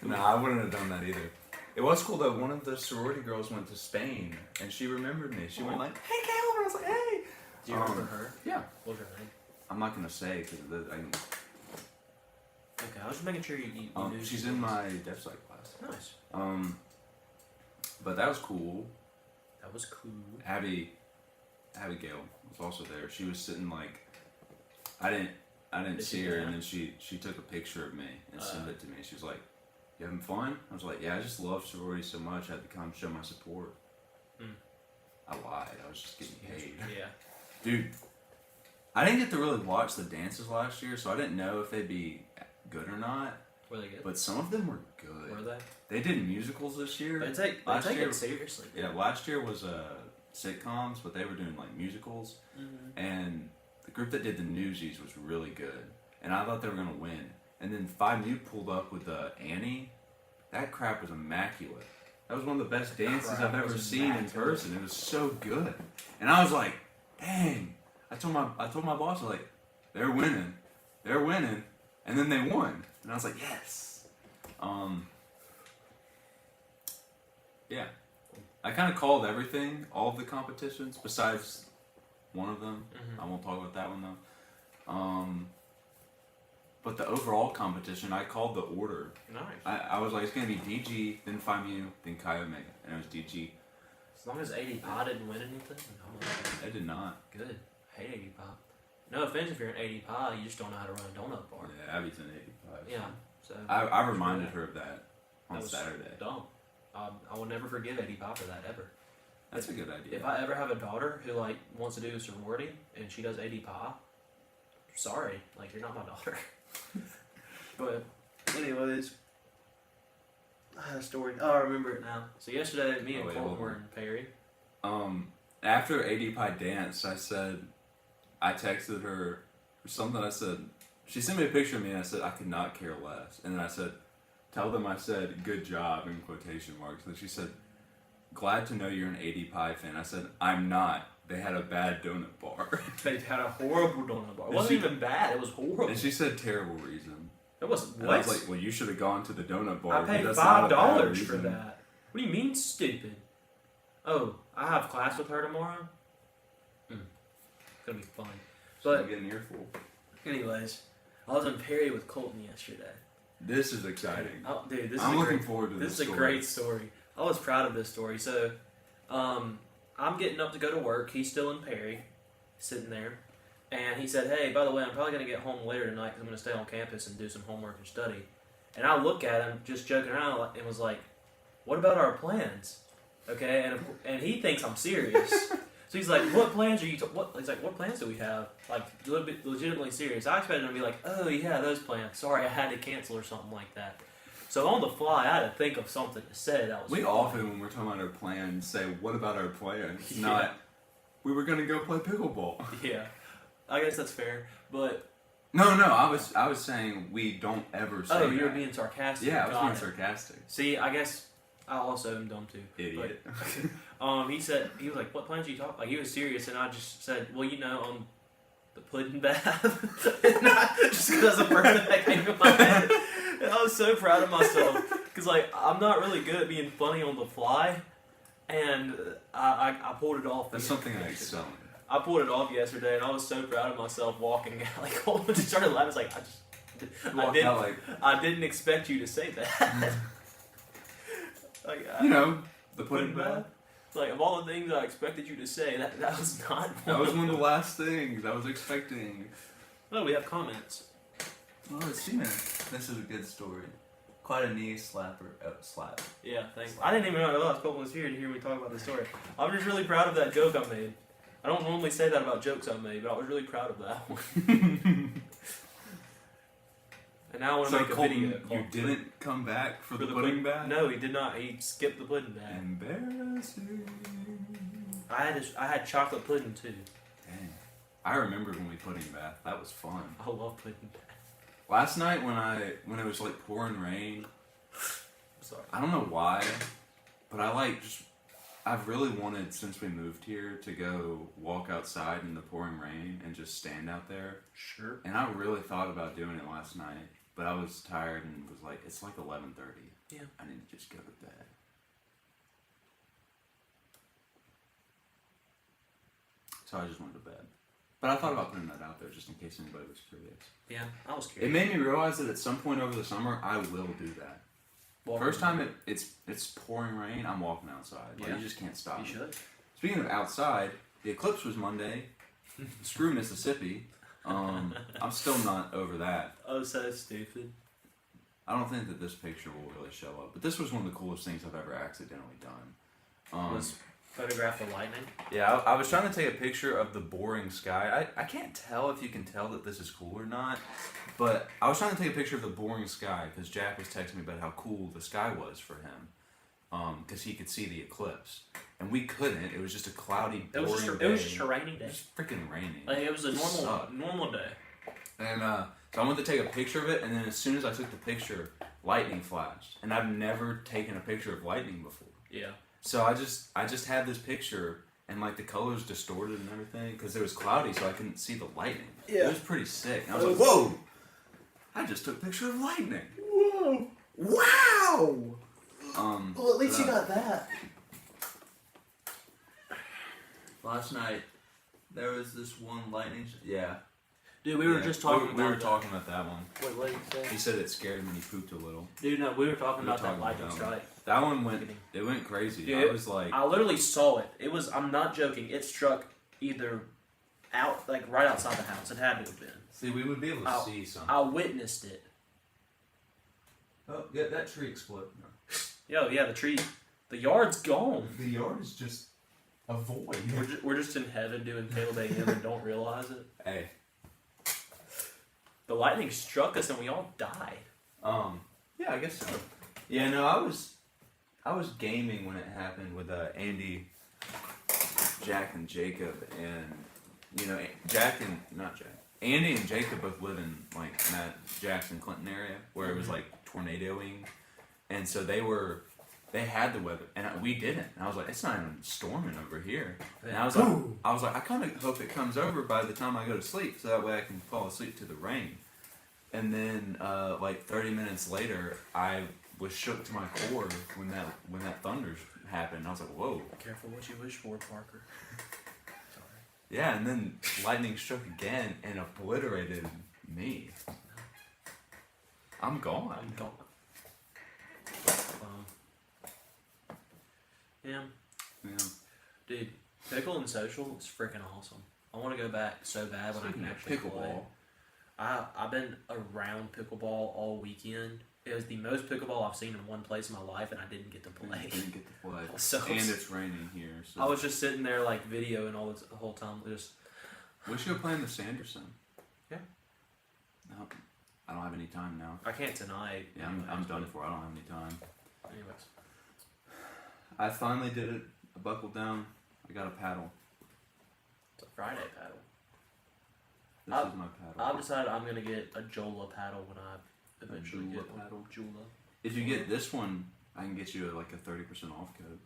no, I wouldn't have done that either. It was cool though. One of the sorority girls went to Spain, and she remembered me. She went like, "Hey, Caleb." I was like, "Hey." do you remember her? Yeah. What was her name? I'm not gonna say because Okay, I was just making sure you knew. she's in my Def Psych class. Nice. But that was cool. That was cool. Abigail was also there. She was sitting like, I didn't Did see she her, do and that? then she took a picture of me and sent it to me. She was like, You having fun? I was like, yeah, I just love sorority so much. I had to come show my support. I lied. I was just getting paid. Yeah. Dude, I didn't get to really watch the dances last year, so I didn't know if they'd be good or not. Were they good? But some of them were good. Were they? They did musicals this year. They take it seriously. Yeah, last year was sitcoms, but they were doing like musicals. And the group that did the Newsies was really good. And I thought they were going to win. And then Phi Mu pulled up with Annie. That crap was immaculate. That was one of the best dances I've ever seen in person. It was so good. And I was like, dang. I told my boss, like, they're winning. They're winning. And then they won. And I was like, yes. Yeah. I kind of called everything, all of the competitions, besides one of them. I won't talk about that one, though. But the overall competition, I called the order. Nice. I was like, it's going to be DG, then Phi Mu, then Chi Omega. And it was DG. As long as 80 Pi didn't win anything. They did not. Good. I hate 80 Pi. No offense if you're an 80 Pi, you just don't know how to run a donut bar. Yeah, Abby's an 85. Yeah. So I reminded her of that on Saturday. Dumb. I will never forgive 80 Pi for that ever. That's a good idea. If I ever have a daughter who like wants to do a sorority and she does 80 Pi, sorry, like you're not my daughter. But anyways, I had a story. Oh, I remember it now. So yesterday, me and Colton were in Perry. After 80 Pi danced, I texted her something. I said, she sent me a picture of me, and I said I could not care less. And then I said, tell them I said good job in quotation marks. And she said, glad to know you're an 80 Pi fan. I said, I'm not. They had a bad donut bar. They had a horrible donut bar. It wasn't even bad. It was horrible. And she said terrible reason. It was what? And I was like, well, you should have gone to the donut bar. I paid $5 for that. What do you mean, stupid? Oh, I have class with her tomorrow. It's gonna be fun. But get an earful. Anyways, I was in Perry with Colton yesterday. This is exciting. Oh, dude, I'm looking forward to this. This is a great story. I was proud of this story. So, I'm getting up to go to work. He's still in Perry, sitting there. And he said, hey, by the way, I'm probably going to get home later tonight because I'm going to stay on campus and do some homework and study. And I look at him, just joking around, and was like, what about our plans? Okay, and he thinks I'm serious. So he's like, what plans are you, he's like, what plans do we have? Like, a little bit legitimately serious. I expected him to be like, oh, yeah, those plans. Sorry, I had to cancel or something like that. So on the fly, I had to think of something to say that was funny. Often, when we're talking about our plans, say, what about our plans? Yeah. Not, we were going to go play pickleball. Yeah. I guess that's fair, but... No, I was saying we don't ever say Oh, you were being sarcastic. Yeah, I was being sarcastic. See, I guess I also am dumb too. Idiot. But, he was like, what plans are you talking? Like, he was serious, and I just said, well, the pudding bath. Just because that's the first thing that came to my head. And I was so proud of myself, because, like, I'm not really good at being funny on the fly, and I pulled it off. That's something I excel in. I pulled it off yesterday, and I was so proud of myself walking out. Like, Colton just started laughing. It's like, I didn't expect you to say that. Like, the pudding bath. It's like, of all the things I expected you to say, that was not one. That was one of the last things I was expecting. Oh, we have comments. Oh, Cena. This is a good story. Quite a knee slapper. Slap. Yeah, thanks. I didn't even know Colton was here to hear me talk about the story. I'm just really proud of that joke I made. I don't normally say that about jokes I made, but I was really proud of that one. And now I want to make a video. You didn't come back for the pudding bath? No, he did not. He skipped the pudding bath. Embarrassing. I had chocolate pudding too. Dang. I remembered when we pudding bath. That was fun. I love pudding bath. Last night when it was like pouring rain. Sorry. I don't know why, but I've really wanted, since we moved here, to go walk outside in the pouring rain and just stand out there. Sure. And I really thought about doing it last night, but I was tired and was like, it's like 11:30. Yeah. I need to just go to bed. So I just went to bed. But I thought about putting that out there just in case anybody was curious. Yeah, I was curious. It made me realize that at some point over the summer, I will do that. First time it's pouring rain, I'm walking outside. Like, you just can't stop. You should. Speaking of outside, the eclipse was Monday. Screw Mississippi. I'm still not over that. Oh, so stupid. I don't think that this picture will really show up, but this was one of the coolest things I've ever accidentally done. Was photograph the lightning. Yeah, I was trying to take a picture of the boring sky. I can't tell if you can tell that this is cool or not, but I was trying to take a picture of the boring sky because Jack was texting me about how cool the sky was for him, because he could see the eclipse, and we couldn't. It was just a cloudy, boring day. It was just a rainy day. It was freaking raining. Like it was a normal day. And so I went to take a picture of it, and then as soon as I took the picture, lightning flashed, and I've never taken a picture of lightning before. Yeah. So I just had this picture, and like the colors distorted and everything because it was cloudy, so I couldn't see the lightning. Yeah. It was pretty sick. And I was like, "Whoa! I just took a picture of lightning. Whoa! Wow!" Well, at least you got that. Last night there was this one lightning. Yeah. Dude, we were just talking about we were talking about that one. Wait, what did you say? He said it scared him and he pooped a little. Dude, no, we were talking about that talking lightning about strike. That one went crazy. Dude, I was like, I literally saw it. It was, I'm not joking, it struck either right outside the house. It had to have been. see, we would be able to see something. I witnessed it. Oh, yeah, that tree exploded. Yo, yeah, the yard's gone. The yard is just a void. We're just in heaven doing Caleb AM and don't realize it. Hey. The lightning struck us and we all died. Yeah, I guess so. Yeah, no, I was gaming when it happened with Andy, Jack, and Jacob, and Andy and Jacob both live in like that Jackson, Clinton area where it was like tornadoing, and so they had the weather, and we didn't. And I was like, it's not even storming over here. And I was like, I kind of hope it comes over by the time I go to sleep, so that way I can fall asleep to the rain. And then, like 30 minutes later, I was shook to my core when that thunder happened. I was like, whoa. Careful what you wish for, Parker. Sorry. Yeah, and then lightning struck again and obliterated me. I'm gone. I'm gone. Yeah. Dude, pickle and social is freaking awesome. I want to go back so bad when I can actually play. Pickleball. I've been around pickleball all weekend. It was the most pickleball I've seen in one place in my life, and I didn't get to play. You didn't get to play. So and it's raining here. So. I was just sitting there like videoing all this the whole time. Just we should go play in the Sanderson. Yeah. No, I don't have any time now. I can't tonight. Yeah, I'm done for. I don't have any time. Anyways. I finally did it. I buckled down. I got a paddle. It's a Friday paddle. This is my paddle. I've decided I'm gonna get a Jola paddle when I eventually Jola get one. paddle? Jola. If you get this one, I can get you like a 30% off code.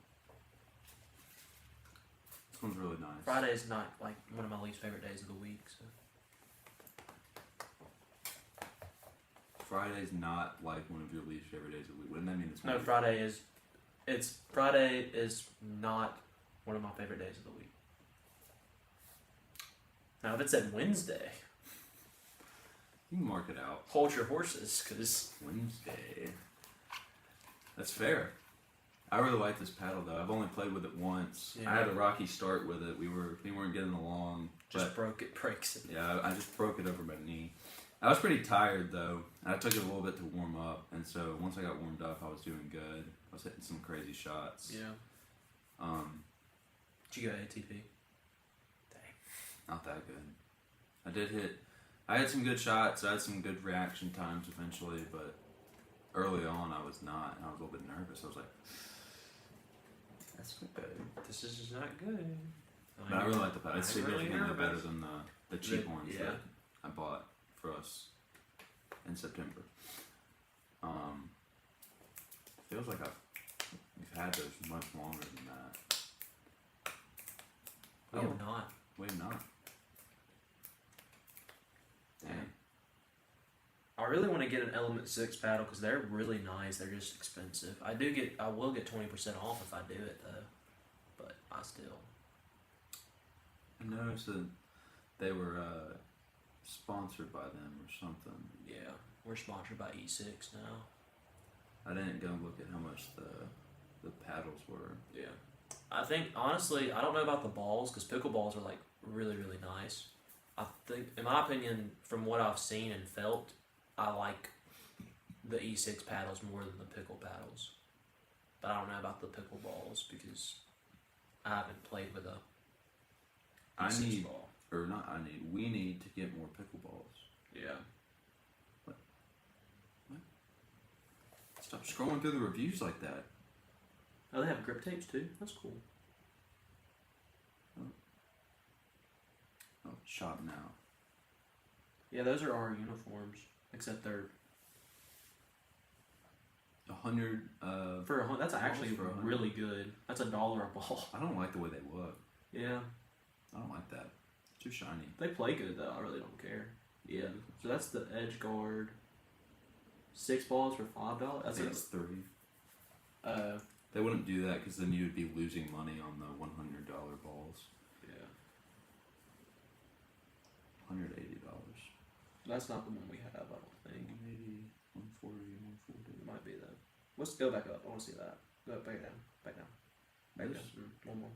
This one's really nice. Friday's not like one of my least favorite days of the week. So. Friday's not like one of your least favorite days of the week. Wouldn't that mean it's No, Friday is not one of my favorite days of the week. Now, if it said Wednesday, you can mark it out. hold your horses, because Wednesday. That's fair. I really like this paddle though. I've only played with it once. Yeah. I had a rocky start with it. We weren't getting along. just breaks it. Yeah, I just broke it over my knee. I was pretty tired though. I took it a little bit to warm up, and so once I got warmed up, I was doing good. I was hitting some crazy shots. Yeah. Did you go ATP? Dang. Not that good. I had some good shots. I had some good reaction times eventually, but early on I was not, and I was a little bit nervous. I was like, that's not good. This is just not good. But I really like the paddle. It's I'm really significantly better nervous. than the cheap ones yeah. that I bought for us in September. Feels like we've had those much longer than that. We have not. We have not. Dang. I really want to get an Element 6 paddle because they're really nice. They're just expensive. I will get 20% off if I do it though, but I still. I noticed that they were sponsored by them or something. Yeah, we're sponsored by E6 now. I didn't go look at how much the paddles were. Yeah. I think, honestly, I don't know about the balls because pickleballs are like really, really nice. I think, in my opinion, from what I've seen and felt, I like the E6 paddles more than the pickle paddles. But I don't know about the pickle balls because I haven't played with a E6 ball. We need to get more pickleballs. Yeah. What? Stop scrolling through the reviews like that. Oh, they have grip tapes too? That's cool. Oh, shop now. Yeah, those are our uniforms. Except they're 100. that's actually for 100. really good. That's $1 a ball. I don't like the way they look. Yeah. I don't like that. Too shiny. They play good though. I really don't care. Yeah. So that's the edge guard. 6 balls for $5. I think it's 3. Uh. They wouldn't do that because then you would be losing money on the $100 balls. Yeah. $180. That's not the one we have. I don't think. 180, 140, 140. It might be though. Let's go back up. I want to see that. Go back down. Back down. Back This? down. One more.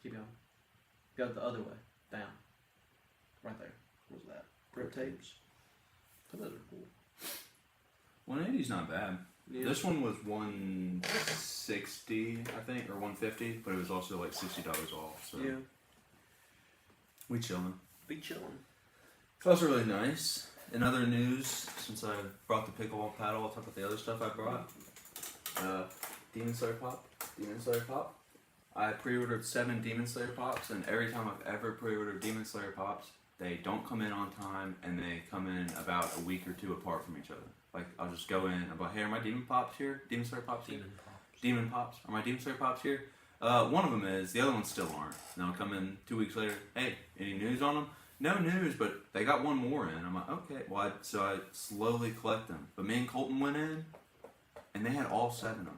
Keep going. Go the other way. Down. Right there. What was that? Grip tapes. Those are cool. 180's not bad. Yeah. This one was 160, I think, or 150, but it was also like $60 off. So Yeah. we chilling. Be chilling. That was really nice. In other news, since I brought the pickleball paddle, I'll talk about the other stuff I brought. Demon Slayer Pop. I pre-ordered 7 Demon Slayer Pops, and every time I've ever pre-ordered Demon Slayer Pops, they don't come in on time, and they come in about a week or 2 apart from each other. Like, I'll just go in, I'm like, hey, are my Demon Pops here? Demon Slayer Pops here? Demon Pops. Are my Demon Slayer Pops here? One of them is, the other ones still aren't. And I'll come in 2 weeks later, hey, any news on them? No news, but they got one more in. I'm like, okay. Well, so I slowly collect them. But me and Colton went in, and they had all 7 of them.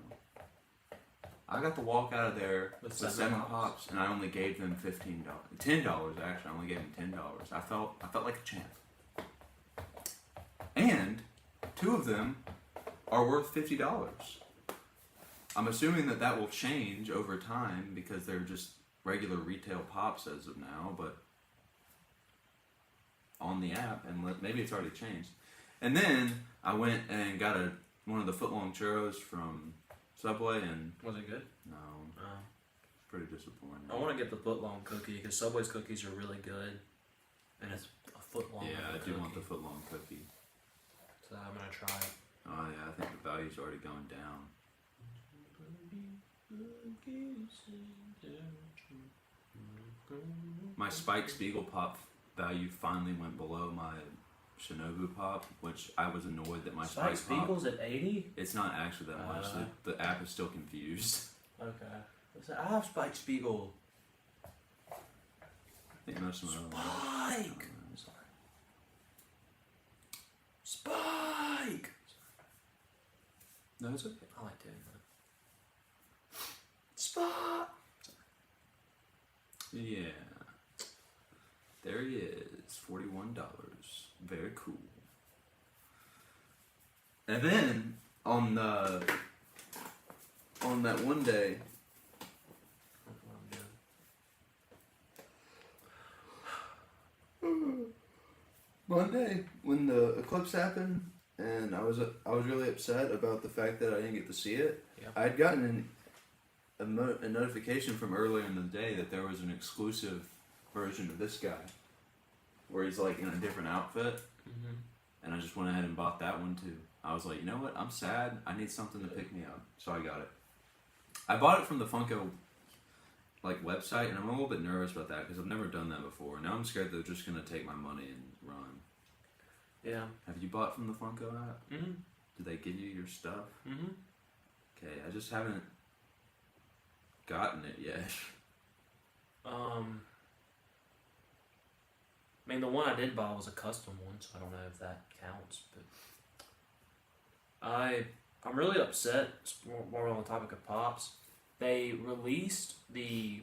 I got to walk out of there with 7 pops, and I only gave them $15. $10 actually. I only gave them $10. I felt like a champ. And 2 of them are worth $50. I'm assuming that will change over time because they're just regular retail pops as of now, but on the app, and maybe it's already changed. And then I went and got one of the footlong churros from Subway, and Was it good? no, Oh. it's pretty disappointing. I want to get the footlong cookie because Subway's cookies are really good, and it's a foot long. Yeah, I of a do want the cookie. footlong cookie. So I'm gonna try it. Oh yeah, I think the value's already going down. My Spike Spiegel pop value finally went below my Shinobu pop, which I was annoyed that my Spike Spike pop. Spiegel's at 80. It's not actually that much. The app is still confused. Okay. I have Spike Spiegel. I think most of them are. Spike. Spike. No, it's okay. I like doing that. Spike. Yeah. There he is, $41. Very cool. And then on that one day, Monday, when the eclipse happened, and I was really upset about the fact that I didn't get to see it. Yeah. I had gotten a notification from earlier in the day that there was an exclusive version of this guy, where he's like in a different outfit, and I just went ahead and bought that one too. I was like, you know what? I'm sad. I need something to pick me up, so I got it. I bought it from the Funko website, and I'm a little bit nervous about that because I've never done that before. Now I'm scared they're just gonna take my money and run. Yeah. Have you bought from the Funko app? Mm-hmm. Do they give you your stuff? Mm-hmm. Okay, I just haven't gotten it yet. I mean, the one I did buy was a custom one, so I don't know if that counts. But I'm really upset. While we're on the topic of pops, they released the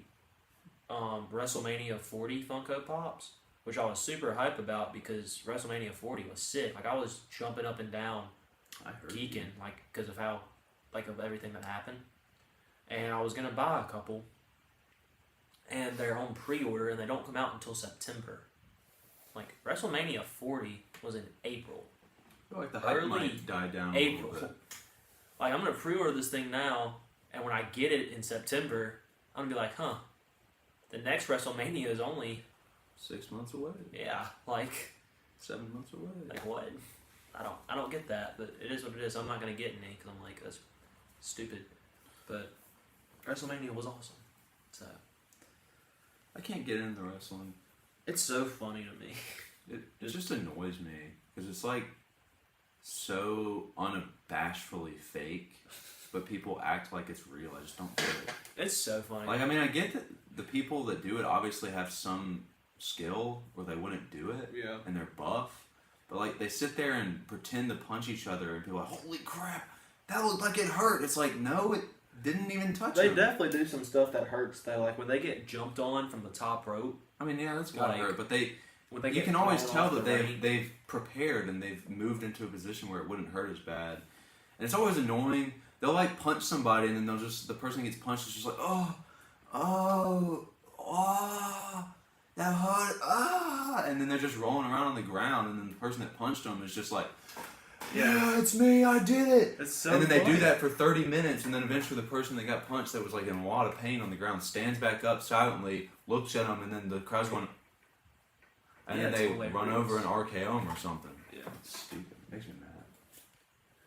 WrestleMania 40 Funko Pops, which I was super hype about because WrestleMania 40 was sick. Like I was jumping up and down, I heard. geeking, because of how, of everything that happened. And I was gonna buy a couple, and they're on pre-order, and they don't come out until September. WrestleMania 40 was in April. feel like the hype early might die down April. a little bit. Like, I'm gonna pre-order this thing now, and when I get it in September, I'm gonna be like, huh, the next WrestleMania is only 6 months away. 7 months away. like what? I don't get that, but it is what it is. I'm not gonna get any because I'm like, that's stupid. But WrestleMania was awesome, so I can't get into wrestling. it's so funny to me. It just annoys me because it's like so unabashedly fake, but people act like it's real. I just don't get it. It's so funny. Like, I mean, I get that the people that do it obviously have some skill or they wouldn't do it. Yeah. And they're buff. But, like, they sit there and pretend to punch each other and be like, holy crap, that looked like it hurt. It's like, no, it didn't even touch They them. definitely do some stuff that hurts, though. Like, when they get jumped on from the top rope. I mean, yeah, that's gotta Like, hurt. But When they you get can always thrown tell off that the ring. they've prepared and they've moved into a position where it wouldn't hurt as bad. And it's always annoying. They'll, like, punch somebody and then the person gets punched is just like, oh, that hurt, and then they're just rolling around on the ground, and then the person that punched them is just like, yeah, it's me, I did it. It's so and then they funny. do that for 30 minutes, and then eventually the person that got punched that was like in a lot of pain on the ground stands back up silently, looks at them, and then the crowd's going, and Yeah, then it's they hilarious. run over and RKO them or something. Yeah. It's stupid. Makes me mad.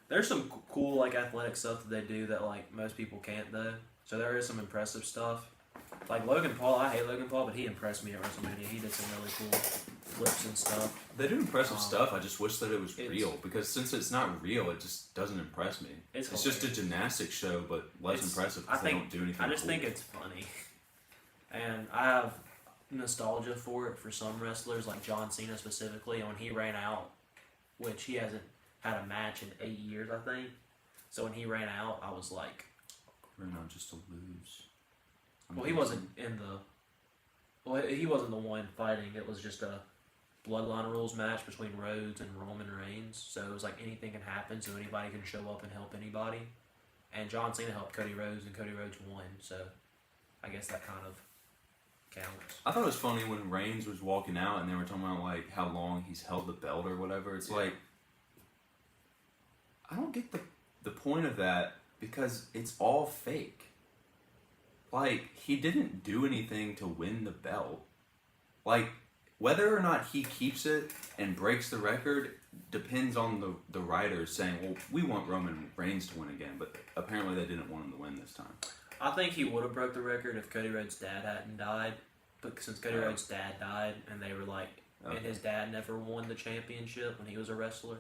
There's some cool, like, athletic stuff that they do that, like, most people can't, though. So there is some impressive stuff. Like, Logan Paul, I hate Logan Paul, but he impressed me at WrestleMania. He did some really cool flips and stuff. They do impressive stuff. I just wish that it was it's- real, because since it's not real, it just doesn't impress me. It's just a gymnastics show, but less impressive because they don't do anything. I just cool. think it's funny. And I have nostalgia for it for some wrestlers, like John Cena specifically. And when he ran out, which he hasn't had a match in 8 years, I think. So when he ran out, I was like, We're not just to lose. well, he wasn't in the. Well, he wasn't the one fighting. It was just a bloodline rules match between Rhodes and Roman Reigns. So it was like anything can happen, so anybody can show up and help anybody. And John Cena helped Cody Rhodes, and Cody Rhodes won. So I guess that kind of counts. I thought it was funny when Reigns was walking out and they were talking about like how long he's held the belt or whatever. It's like, I don't get the point of that because it's all fake. Like, he didn't do anything to win the belt. Like, whether or not he keeps it and breaks the record depends on the writers saying, well, we want Roman Reigns to win again, but apparently they didn't want him to win this time. I think he would have broke the record if Cody Rhodes' dad hadn't died. But since Cody Rhodes' dad died, and they were like, and his dad never won the championship when he was a wrestler,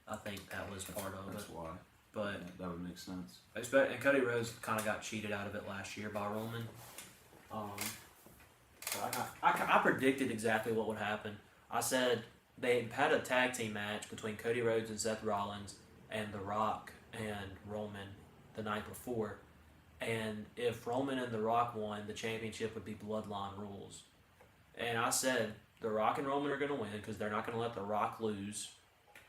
I think that was part of That's it. why. But Yeah, that would make sense. and Cody Rhodes kind of got cheated out of it last year by Roman. So I predicted exactly what would happen. I said they had a tag team match between Cody Rhodes and Seth Rollins and The Rock and Roman the night before. And if Roman and The Rock won, the championship would be Bloodline rules. And I said The Rock and Roman are going to win because they're not going to let The Rock lose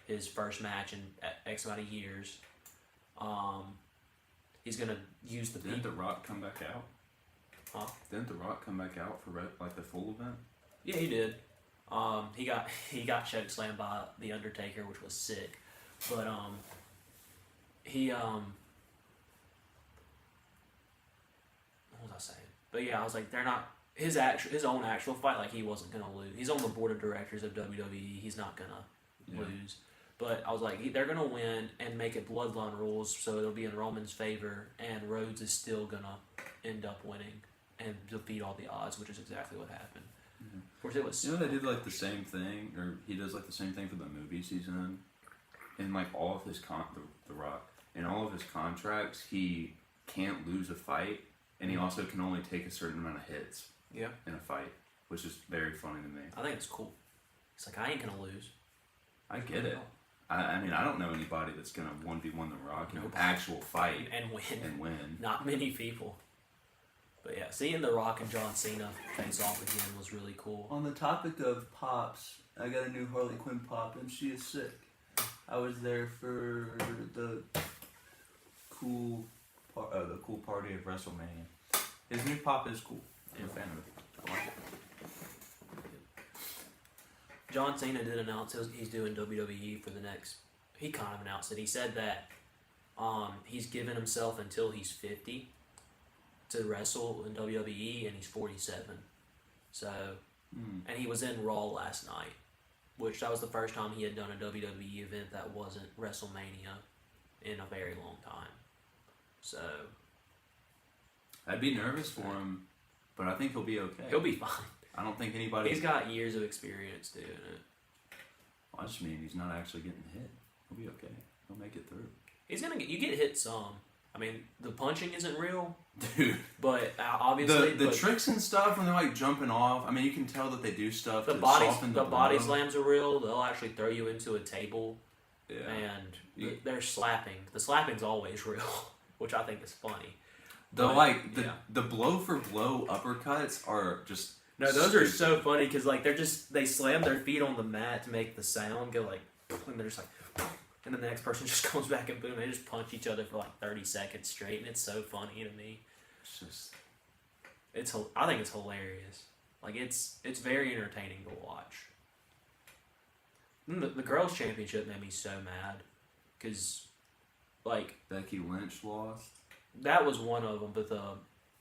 his first match in X amount of years. He's going to use the Didn't The Rock come back out? Huh? Didn't The Rock come back out for like the full event? Yeah, he did. He got choke slammed by The Undertaker, which was sick. But he what was I saying? But yeah, I was like, they're not his own actual fight. Like, he wasn't gonna lose. He's on the board of directors of WWE. He's not gonna lose. But I was like, they're gonna win and make it Bloodline rules, so it'll be in Roman's favor, and Rhodes is still gonna end up winning and defeat all the odds, which is exactly what happened. Mhm. Of course, it was. You know, they did like the same thing, or he does like the same thing for the movies he's in. In like all of his the Rock, in all of his contracts, he can't lose a fight, and he also can only take a certain amount of hits. Yeah. In a fight, which is very funny to me. I think it's cool. It's like, I ain't gonna lose. I get it. I mean, I don't know anybody that's gonna 1v1 The Rock in an Nope. actual fight And win. and win. Not many people. But yeah, seeing The Rock and John Cena face off again was really cool. On the topic of pops, I got a new Harley Quinn pop, and she is sick. I was there for the cool party of WrestleMania. His new pop is cool. I'm a fan of it. I like it. John Cena did announce he's doing WWE for the next he kind of announced it. He said that he's given himself until he's 50 to wrestle in WWE, and he's 47. So, and he was in Raw last night, which that was the first time he had done a WWE event that wasn't WrestleMania in a very long time. So, I'd be nervous for him, but I think he'll be okay. he'll be fine. I don't think anybody. He's got years of experience doing it. I just mean he's not actually getting hit. He'll be okay. He'll make it through. He's gonna you get hit some. I mean, the punching isn't real, Dude. but obviously The tricks and stuff when they're like jumping off. I mean, you can tell that they do stuff. the to body soften the body blow. slams are real. They'll actually throw you into a table, Yeah. and they're slapping. The slapping's always real, which I think is funny. The blow for blow uppercuts are just. No, those are stupid. so funny because like they slam their feet on the mat to make the sound go like, and they're just like, and then the next person just comes back and boom, they just punch each other for like 30 seconds straight, and it's so funny to me. It's just. I think it's hilarious. Like it's very entertaining to watch. The girls' championship made me so mad because like Becky Lynch lost. that was one of them, but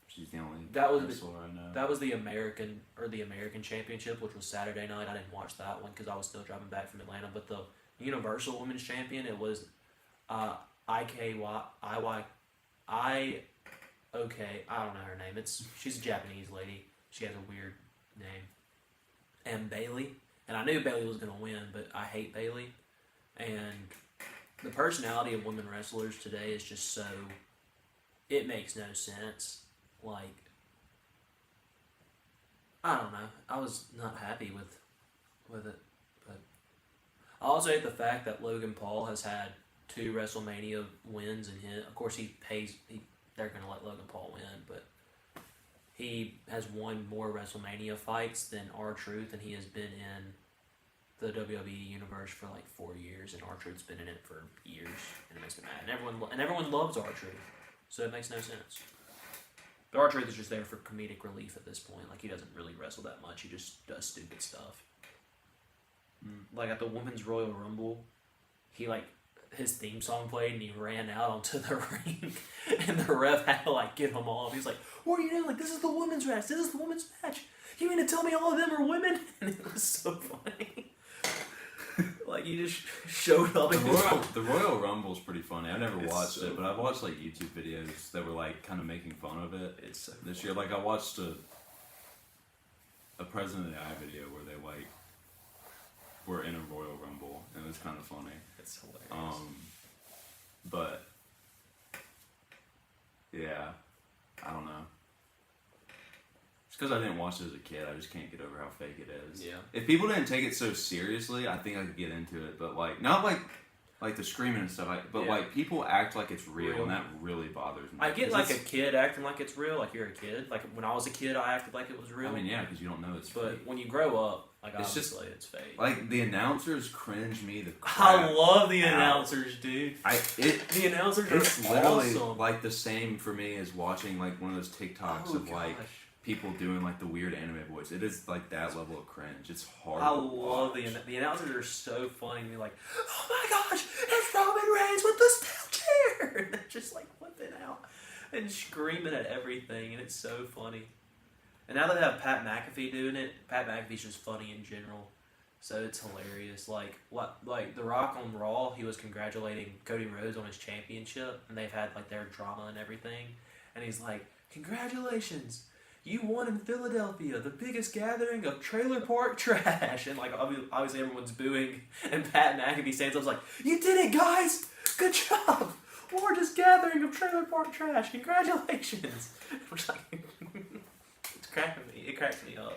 She's the only That was wrestler I know. that was the American championship, which was Saturday night. I didn't watch that one because I was still driving back from Atlanta. But the Universal Women's Champion, it was I don't know her name. She's a Japanese lady. She has a weird name. And Bailey. And I knew Bailey was gonna win, but I hate Bailey. And the personality of women wrestlers today is just so. It makes no sense. Like, I don't know. I was not happy with it, but I also hate the fact that Logan Paul has had 2 WrestleMania wins in him. Of course, they're gonna let Logan Paul win, but he has won more WrestleMania fights than R-Truth, and he has been in the WWE universe for like 4 years, and R-Truth's been in it for years, and it makes me mad. And everyone loves R-Truth, so it makes no sense. But R-Truth is just there for comedic relief at this point. Like, he doesn't really wrestle that much. He just does stupid stuff. Like, at the Women's Royal Rumble, he, like, his theme song played, and he ran out onto the ring. And the ref had to, like, get him off. He's like, what are you doing? Like, this is the women's match. This is the women's match. You mean to tell me all of them are women? And it was so funny. Like, he just showed up. The Royal Rumble's pretty funny. I never watched it, but I've watched like YouTube videos that were like kind of making fun of it. It's so this year. Like I watched a President Eye video where they like were in a Royal Rumble, and it was kind of funny. It's hilarious. But yeah, I don't know. It's because I didn't watch it as a kid. I just can't get over how fake it is. Yeah. If people didn't take it so seriously, I think I could get into it. But like, not like the screaming and stuff. But like people act like it's real, and that really bothers me. I get like a kid acting like it's real, like you're a kid. Like when I was a kid, I acted like it was real. I mean, yeah, because you don't know it's But fake. when you grow up, like It's obviously it's fake. Like the announcers cringe me the crap. I love the out. announcers, dude. The announcers it's are literally awesome. like the same for me as watching like one of those TikToks of like people doing like the weird anime voice. It is like that level of cringe. It's hard. I to love watch. the announcers are so funny. They're like, oh my gosh, it's Roman Reigns with the steel chair. And they're just like flipping out and screaming at everything, and it's so funny. And now that they have Pat McAfee doing it, Pat McAfee's just funny in general. So it's hilarious. Like The Rock on Raw, he was congratulating Cody Rhodes on his championship, and they've had like their drama and everything. And he's like, congratulations, you won in Philadelphia, the biggest gathering of trailer park trash. And like obviously everyone's booing, and Pat McAfee stands up and is like, you did it, guys! Good job! Largest gathering of trailer park trash. Congratulations! Which like, it cracks me up.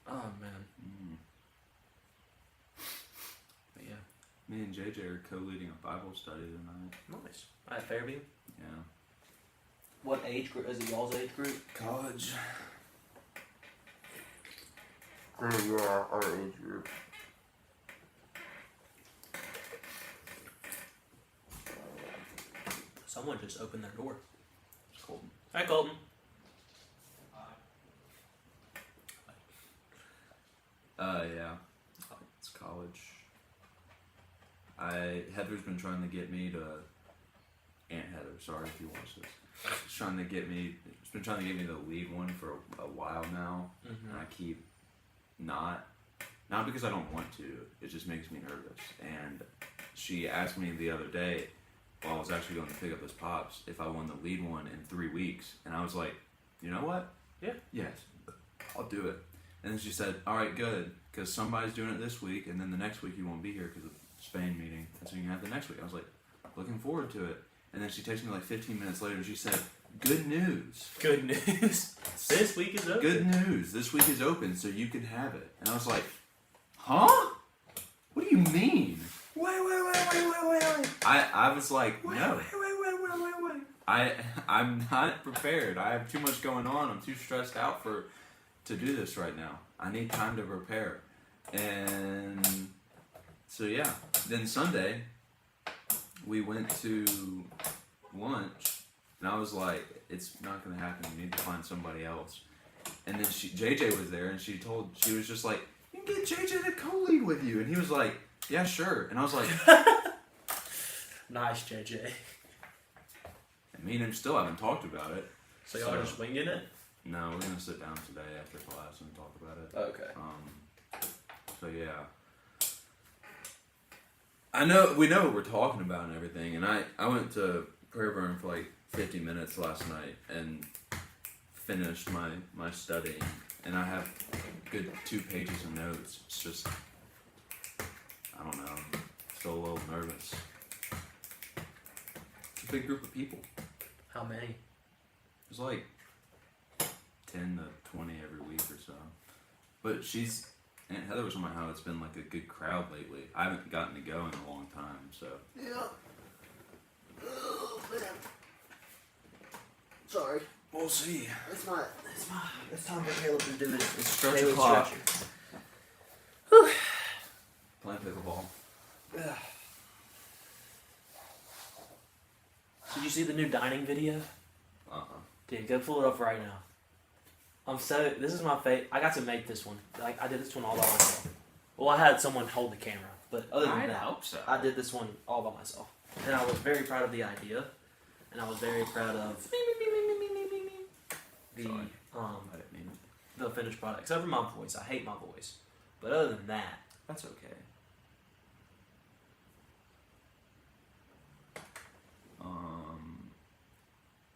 Oh man. But yeah. Me and JJ are co-leading a Bible study tonight. Nice. At Fairview? Yeah. What age group? Is it y'all's age group? College. Yeah, our age group. Someone just opened their door. It's Colton. Hi, Colton. Yeah. It's college. Heather's been trying to get me to. Aunt Heather, sorry if you watch this. She's trying to get me. She's been trying to get me the lead one for a while now, and I keep not because I don't want to. It just makes me nervous. And she asked me the other day, while I was actually going to pick up those pops, if I won the lead one in 3 weeks, and I was like, you know what? Yeah. Yes, I'll do it. And then she said, all right, good, because somebody's doing it this week, and then the next week you won't be here because of Spain meeting, and so you can have the next week. I was like, looking forward to it. And then she texted me like 15 minutes later and she said, good news. Good news. This week is open. Good news. This week is open so you can have it. And I was like, huh? What do you mean? Wait. I was like, no. Wait. I'm not prepared. I have too much going on. I'm too stressed out to do this right now. I need time to prepare. And so yeah. Then Sunday we went to lunch, and I was like, it's not going to happen. You need to find somebody else. And then JJ was there, and she was just like, you can get JJ to co-lead with you. And he was like, yeah, sure. And I was like, nice, JJ. and me and him still haven't talked about it. So y'all are just winging it? No, we're going to sit down today after class and talk about it. Okay. So yeah. We know what we're talking about and everything, and I went to prayer burn for like 50 minutes last night and finished my studying, and I have a good 2 pages of notes. It's just, I don't know, I'm still a little nervous. It's a big group of people. How many? There's like 10 to 20 every week or so. But Aunt Heather was talking about how it's been like a good crowd lately. I haven't gotten to go in a long time, so. Yeah. Oh, man. Sorry. We'll see. It's time for Caleb to do his Stretch daily o'clock. stretching. Playing pickleball. Yeah. Did you see the new dining video? Dude, go pull it up right now. This is my favorite. I got to make this one. Like, I did this one all by myself. Well, I had someone hold the camera, but other than that, hope so. I did this one all by myself. And I was very proud of the idea. And I was very proud of the Sorry. I didn't mean it. the finished product. Except for my voice. I hate my voice. But other than that, That's okay.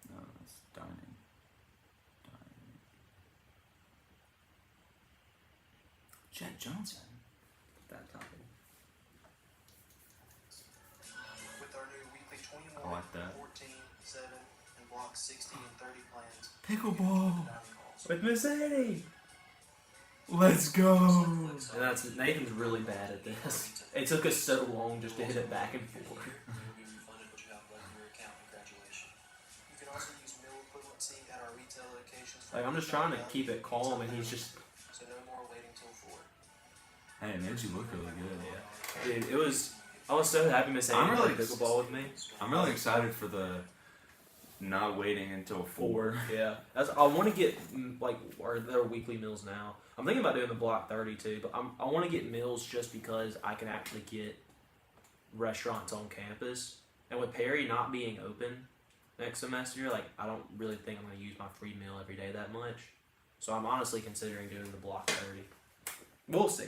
No, that's dining. Jet Johnson. that topic. With our new weekly 21, I like that. 14, 7, and block 60 and 30 plans. Pickleball. Dining halls. With Miss Eddie. Let's go. And Nathan's really bad at this. It took us so long just to hit it back and forth. You'll be refunded what you have left in your account at graduation. You can also use meal equivalency at our retail locations. for Like, I'm just trying to keep it calm, and he's just... So no more waiting till 4. Hey, it made you look really good. Dude, it was... I was so happy Miss I'm Amy really played pickleball with me. I'm really excited for the not waiting until 4. Yeah. I want to get, like, their weekly meals now. I'm thinking about doing the block 30 too, but I want to get meals just because I can actually get restaurants on campus. And with Perry not being open next semester, like, I don't really think I'm going to use my free meal every day that much. So I'm honestly considering doing the block 30. We'll see.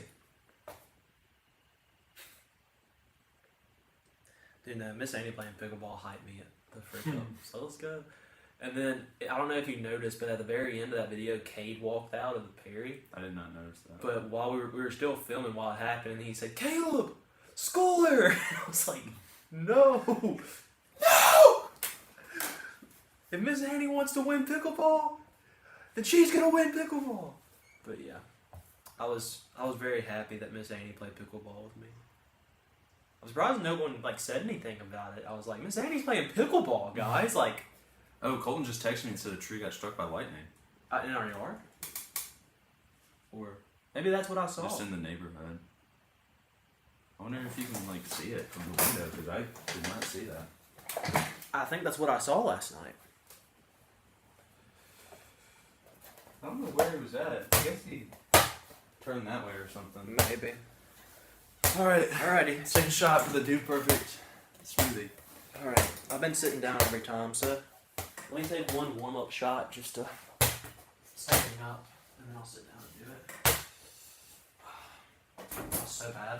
Dude, no, Miss Annie playing pickleball hyped me at the frick up. So let's go. And then, I don't know if you noticed, but at the very end of that video, Cade walked out of the Perry. I did not notice that. But while we were still filming while it happened, and he said, Caleb, score! I was like, no! No! If Miss Annie wants to win pickleball, then she's gonna win pickleball. But yeah, I was very happy that Miss Annie played pickleball with me. I was surprised no one like said anything about it. I was like, Miss Annie's playing pickleball, guys. Like, Oh, Colton just texted me and said a tree got struck by lightning. in our yard? Or maybe that's what I saw. Just in the neighborhood. I wonder if you can like see it from the window because I did not see that. I think that's what I saw last night. I don't know where he was at. I guess he turned that way or something. Maybe. Alright, Alrighty. second shot for the Dude Perfect smoothie. Alright. I've been sitting down every time, so let me take one warm-up shot just to set me up, and then I'll sit down and do it. That was so bad.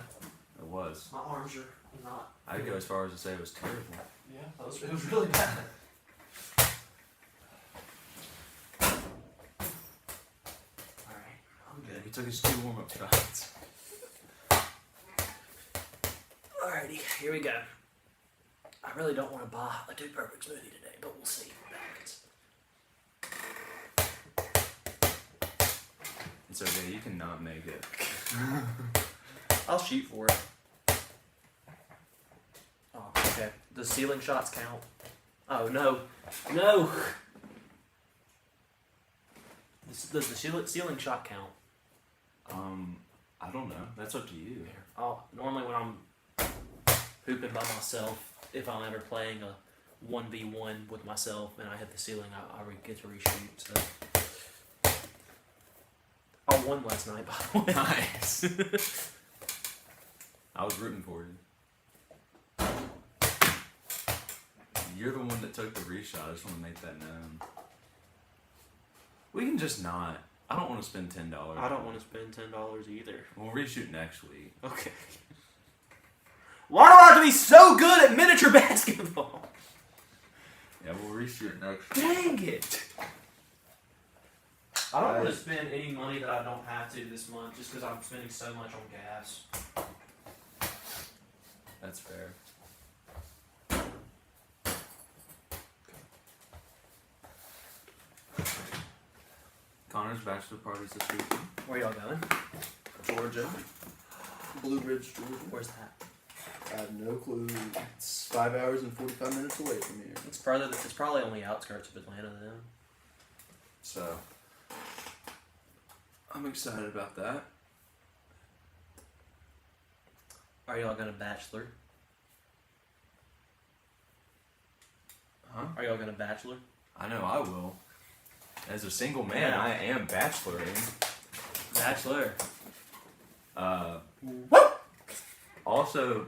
It was. My arms are not. I'd go as far as to say it was terrible. Yeah, it was really bad. Alright, I'm good. He took his 2 warm-up shots. Alrighty, here we go. I really don't want to buy a Dude Perfect smoothie today, but we'll see what happens. It's okay, you cannot make it. I'll shoot for it. Oh, okay. Does ceiling shots count? Oh, no. No! Does the ceiling shot count? I don't know. That's up to you. Normally when I'm hooping by myself, if I'm ever playing a 1v1 with myself and I hit the ceiling, I get to reshoot, so. I won last night, by the way. Nice. I was rooting for you. You're the one that took the reshot. I just want to make that known. We can just not. I don't want to spend $10. I don't want to spend $10 either. We'll reshoot next week. Okay. Why do I have to be so good at miniature basketball? Yeah, we'll reshoot next week. Dang it! I don't want to spend any money that I don't have to this month just because I'm spending so much on gas. That's fair. Connor's bachelor party's this weekend. Where y'all going? Georgia. Blue Ridge, Georgia. Where's that? I have no clue. It's 5 hours and 45 minutes away from here. It's probably on the outskirts of Atlanta then. So, I'm excited about that. Are y'all gonna bachelor? Huh? Are y'all gonna bachelor? I know I will. As a single man, Yeah. I am bacheloring. Bachelor. Also,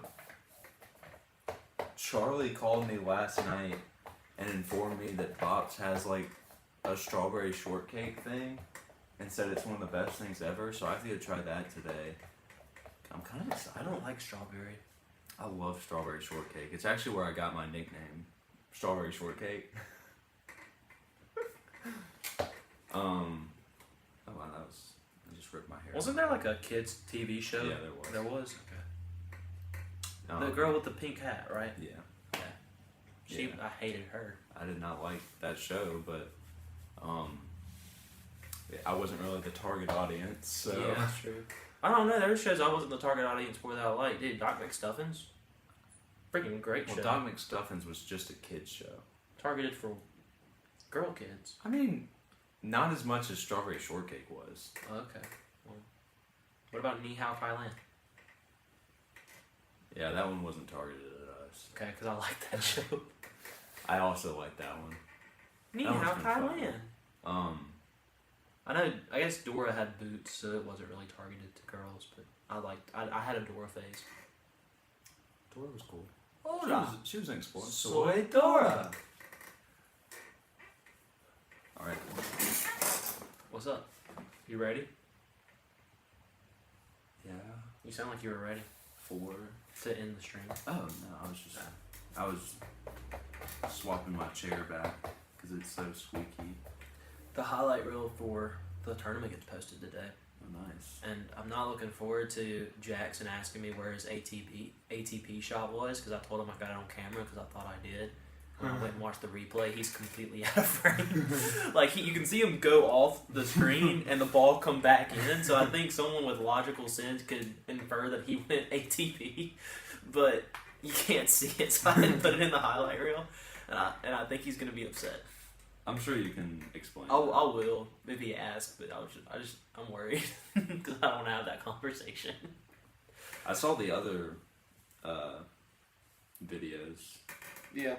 Charlie called me last night and informed me that Bob's has like a strawberry shortcake thing and said it's one of the best things ever, so I have to go try that today. I'm kind of I excited. don't like strawberry. I love strawberry shortcake. It's actually where I got my nickname, Strawberry Shortcake. Oh wow, I just ripped my hair. Wasn't there like a kids TV show? Yeah, there was. There was? Okay. Um, The girl with the pink hat, right? Yeah. Yeah. I hated her. I did not like that show, but I wasn't really the target audience, so Yeah, that's true. I don't know. There were shows I wasn't the target audience for that I liked. Dude, Doc McStuffins. Freaking great well, show. Doc McStuffins was just a kids show. Targeted for girl kids. I mean, not as much as Strawberry Shortcake was. Okay. Well, what about Ni Hao Thailand? Yeah, that one wasn't targeted at us. Okay, because I like that show. I also like that one. Ni That one's Hao been fun. Thailand. I know. I guess Dora had boots, so it wasn't really targeted to girls. But I had a Dora phase. Dora was cool. Hola. She was an explorer. Soy Dora. All right. What's up? You ready? Yeah. You sound like you were ready 4. to end the stream. Oh no, I was swapping my chair back because it's so squeaky. The highlight reel for the tournament gets posted today. Oh, nice. And I'm not looking forward to Jackson asking me where his ATP shot was because I told him I got it on camera because I thought I did. When I went and watched the replay, he's completely out of frame. Like you can see him go off the screen and the ball come back in. So I think someone with logical sense could infer that he went ATP, but you can't see it. So I didn't put it in the highlight reel, and I think he's gonna be upset. I'm sure you can explain. I will if he asks, but I'm worried because I don't want to have that conversation. I saw the other videos. Yeah.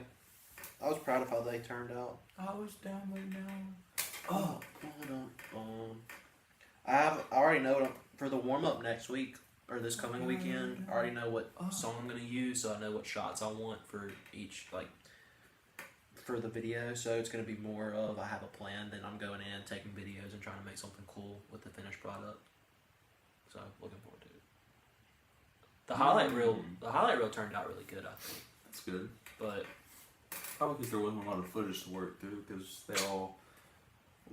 I was proud of how they turned out. I was down right now. Oh, hold on. I already know for the warm up next week. or this coming weekend. I already know what song I'm gonna use, so I know what shots I want for each for the video. So it's gonna be more of I have a plan, then I'm going in taking videos and trying to make something cool with the finished product. So looking forward to it. The highlight reel turned out really good, I think. That's good. But Probably because there wasn't a lot of footage to work through because they all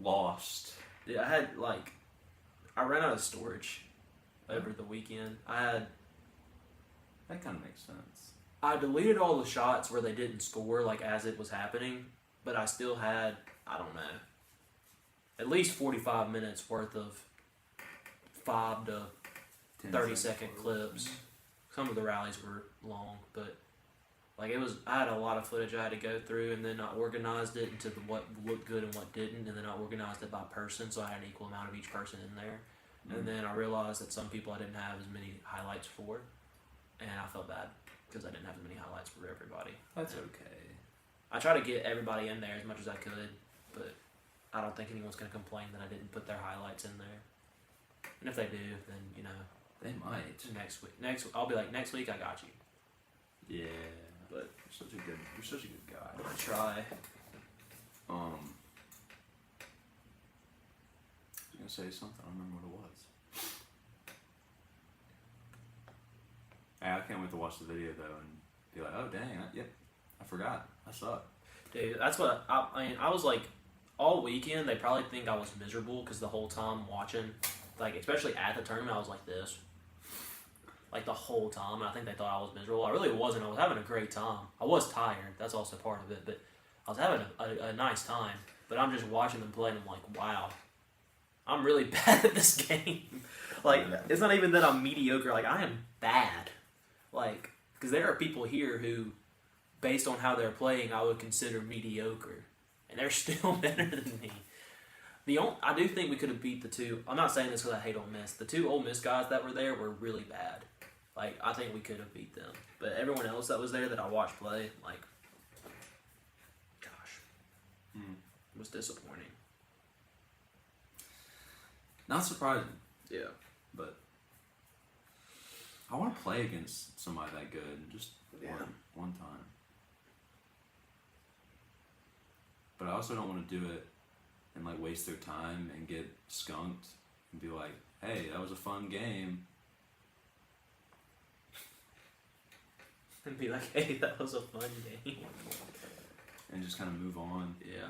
lost. yeah, I ran out of storage over the weekend. That kind of makes sense. I deleted all the shots where they didn't score, like as it was happening, but I still had, I don't know, at least 45 minutes worth of 5 to 30-second clips. Some of the rallies were long, but like I had a lot of footage I had to go through, and then I organized it into what looked good and what didn't, and then I organized it by person, so I had an equal amount of each person in there. And then I realized that some people I didn't have as many highlights for, and I felt bad because I didn't have as many highlights for everybody. That's And okay. I try to get everybody in there as much as I could, but I don't think anyone's going to complain that I didn't put their highlights in there. And if they do, then, you know, They might. I'll be like, next week I got you. Yeah. But You're such a good guy. I try. I was gonna say something. I don't remember what it was. Hey, I can't wait to watch the video though and be like, oh dang, I forgot. I suck. Dude, that's what I mean. I was like, all weekend they probably think I was miserable because the whole time watching, like especially at the tournament, I was like this, like the whole time. And I think they thought I was miserable. I really wasn't. I was having a great time. I was tired. That's also part of it, but I was having a nice time. But I'm just watching them play, and I'm like, wow, I'm really bad at this game. Like it's not even that I'm mediocre. Like I am bad. Like because there are people here who, based on how they're playing, I would consider mediocre, and they're still better than me. I do think we could have beat the two. I'm not saying this because I hate Ole Miss. The two Ole Miss guys that were there were really bad. Like I think we could have beat them, but everyone else that was there that I watched play, like, gosh, it was disappointing. Not surprising, Yeah. but I want to play against somebody that good just one time. But I also don't want to do it and like waste their time and get skunked and be like, hey, that was a fun game. And be like, hey, that was a fun game. And just kind of move on. Yeah.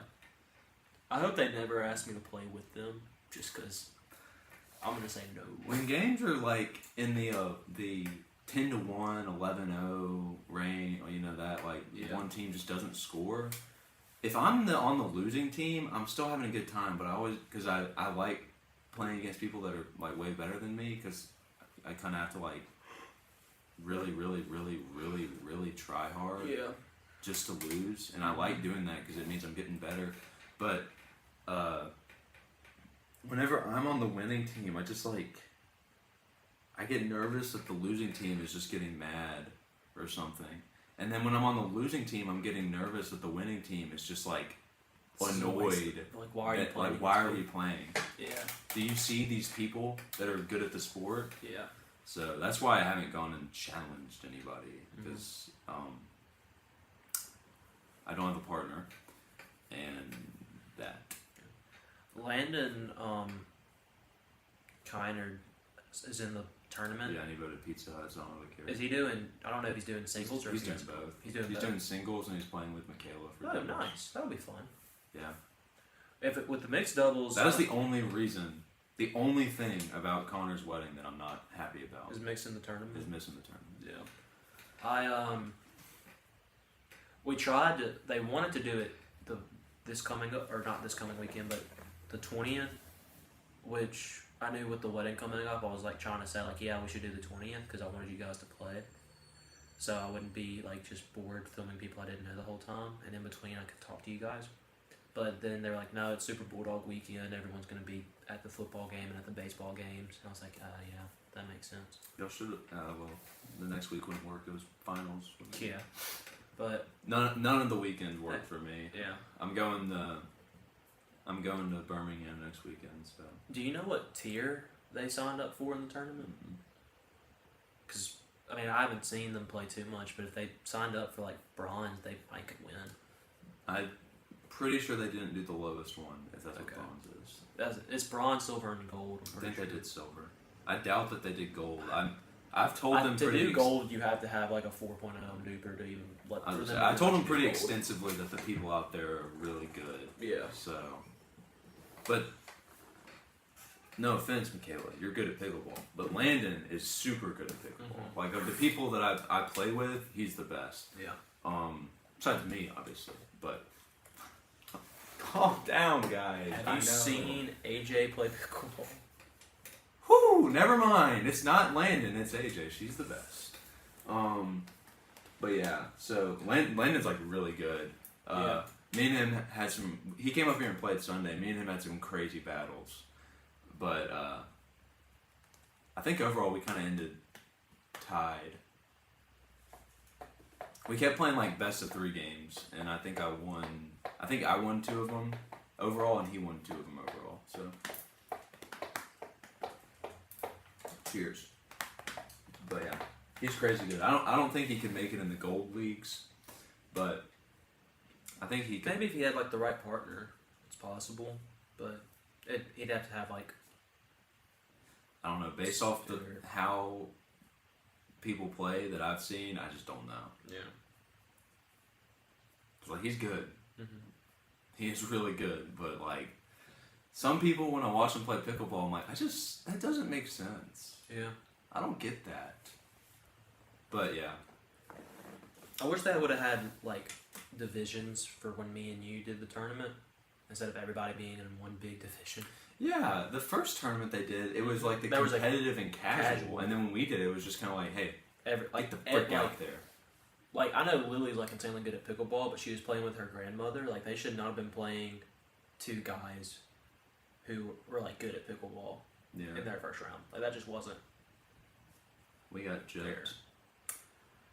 I hope they never ask me to play with them, just because I'm going to say no. When games are like in the 10-1, 11-0 range, you know that like one team just doesn't score. If I'm on the losing team, I'm still having a good time. But because I like playing against people that are like way better than me, because I kind of have to like really, really, really, really, really try hard just to lose, and I like doing that because it means I'm getting better. But whenever I'm on the winning team, I get nervous that the losing team is just getting mad or something. And then when I'm on the losing team, I'm getting nervous that the winning team is just like annoyed. Like, why are you playing? Like, why are we playing? Yeah. Do you see these people that are good at the sport? Yeah. So that's why I haven't gone and challenged anybody, because I don't have a partner, and that. Landon Kiner is in the tournament. Yeah, and he voted Pizza Hut, so I don't really care. Is he doing? I don't know if he's doing singles or He's if doing both. He's doing both. doing singles, and he's playing with Michaela for Oh, doubles. nice. That'll be fun. Yeah. With the mixed doubles, That is the only reason. The only thing about Connor's wedding that I'm not happy about is mixing the tournament. is missing the tournament. Yeah. We tried to. They wanted to do it not this coming weekend, but the 20th, which I knew with the wedding coming up, I was like trying to say like, yeah, we should do the 20th because I wanted you guys to play, so I wouldn't be like just bored filming people I didn't know the whole time, and in between I could talk to you guys. But then they were like, no, it's Super Bulldog weekend. Everyone's going to be at the football game and at the baseball games. And I was like, yeah, that makes sense. Y'all should. Well, the next week wouldn't work. It was finals. Yeah, but none of the weekends work for me. Yeah. I'm going to Birmingham next weekend. So. Do you know what tier they signed up for in the tournament? because I mean I haven't seen them play too much, but if they signed up for like bronze, they might could win. I'm pretty sure they didn't do the lowest one, if that's what Okay. bronze is. It's bronze, silver, and gold. I think they did silver. I doubt that they did gold. I've told them to pretty do gold, you have to have like a 4.0 duper to even let. I, for was them gonna say, I to told them do pretty gold. extensively that the people out there are really good. Yeah. So, but no offense, Michaela, you're good at pickleball, but Landon is super good at pickleball. Mhm. Like of the people that I play with, he's the best. Yeah. Besides me, obviously, but calm down, guys. Have I you know. seen AJ play pickleball? Whew, never mind. It's not Landon, it's AJ. She's the best. But yeah, so Landon's like really good. Yeah. Me and him had some. He came up here and played Sunday. Me and him had some crazy battles, but I think overall we kind of ended tied. We kept playing like best of 3 games, and I think I won. I think I won 2 of them overall, and he won 2 of them overall. So, cheers. But yeah, he's crazy good. I don't think he can make it in the gold leagues, but I think he could. Maybe if he had like the right partner, it's possible. But he'd have to have like. I don't know. Based off the Sure. how people play that I've seen, I just don't know. Yeah. Like he's good. Mm-hmm. He is really good, but like some people when I watch them play pickleball, I'm like, that doesn't make sense. Yeah. I don't get that. But yeah, I wish they would have had like divisions for when me and you did the tournament instead of everybody being in one big division. yeah. The first tournament they did, it was like the There was a competitive and casual, casual. and then when we did it, it was just kind of like, hey, Like get the frick like, out there. Like I know Lily's like insanely good at pickleball, but she was playing with her grandmother. Like they should not have been playing 2 guys who were like good at pickleball Yeah, in their first round. Like that just wasn't we got fair. jokes.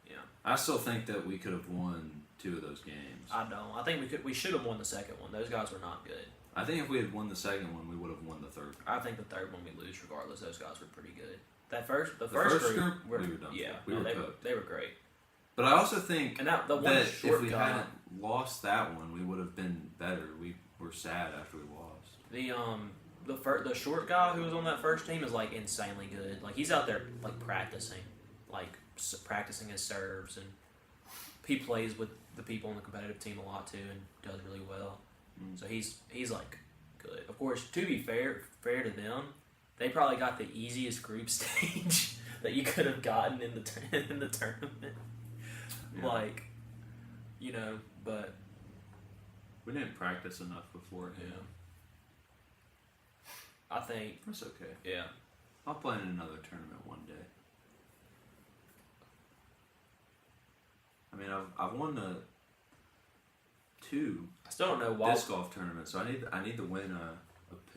Yeah. I still think that we could have won 2 of those games. I don't. I think we should have won the second one. Those guys were not good. I think if we had won the second one, we would have won the third. I think the third one we lose regardless. Those guys were pretty good. The first first group, group, were, we were done for. Yeah, We no, were they cooked. They were great. But I also think And that the one that short if we guy, hadn't lost that one, we would have been better. We were sad after we lost. the short guy who was on that first team is like insanely good. Like he's out there like practicing his serves, and he plays with the people on the competitive team a lot too, and does really well. Mm. So he's like good. Of course, to be fair to them, they probably got the easiest group stage that you could have gotten in the tournament. Yeah. Like, you know, but We didn't practice enough before. yeah, I think That's okay. yeah. I'll play in another tournament one day. I mean, I've won 2 I still don't know why. disc golf tournaments, so I need to win a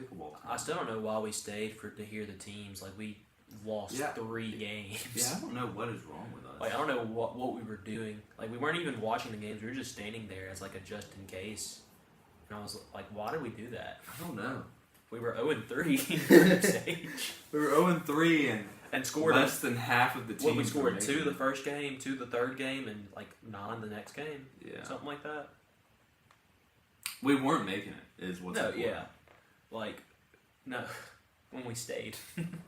pickleball tournament. I still don't know why we stayed to hear the teams. Like we lost Yeah. 3 games. Yeah, I don't know what is wrong with us. Like I don't know what we were doing. Like we weren't even watching the games. We were just standing there as like a just in case. And I was like, why did we do that? I don't know. We were 0-3 in the group stage We were 0-3 and and scored less than half of the teams. we scored were 2 making the it. first game, 2 the third game, and like 9 the next game. Yeah, Something like that. we weren't making it. Is what's No, important. yeah. Like no. When we stayed.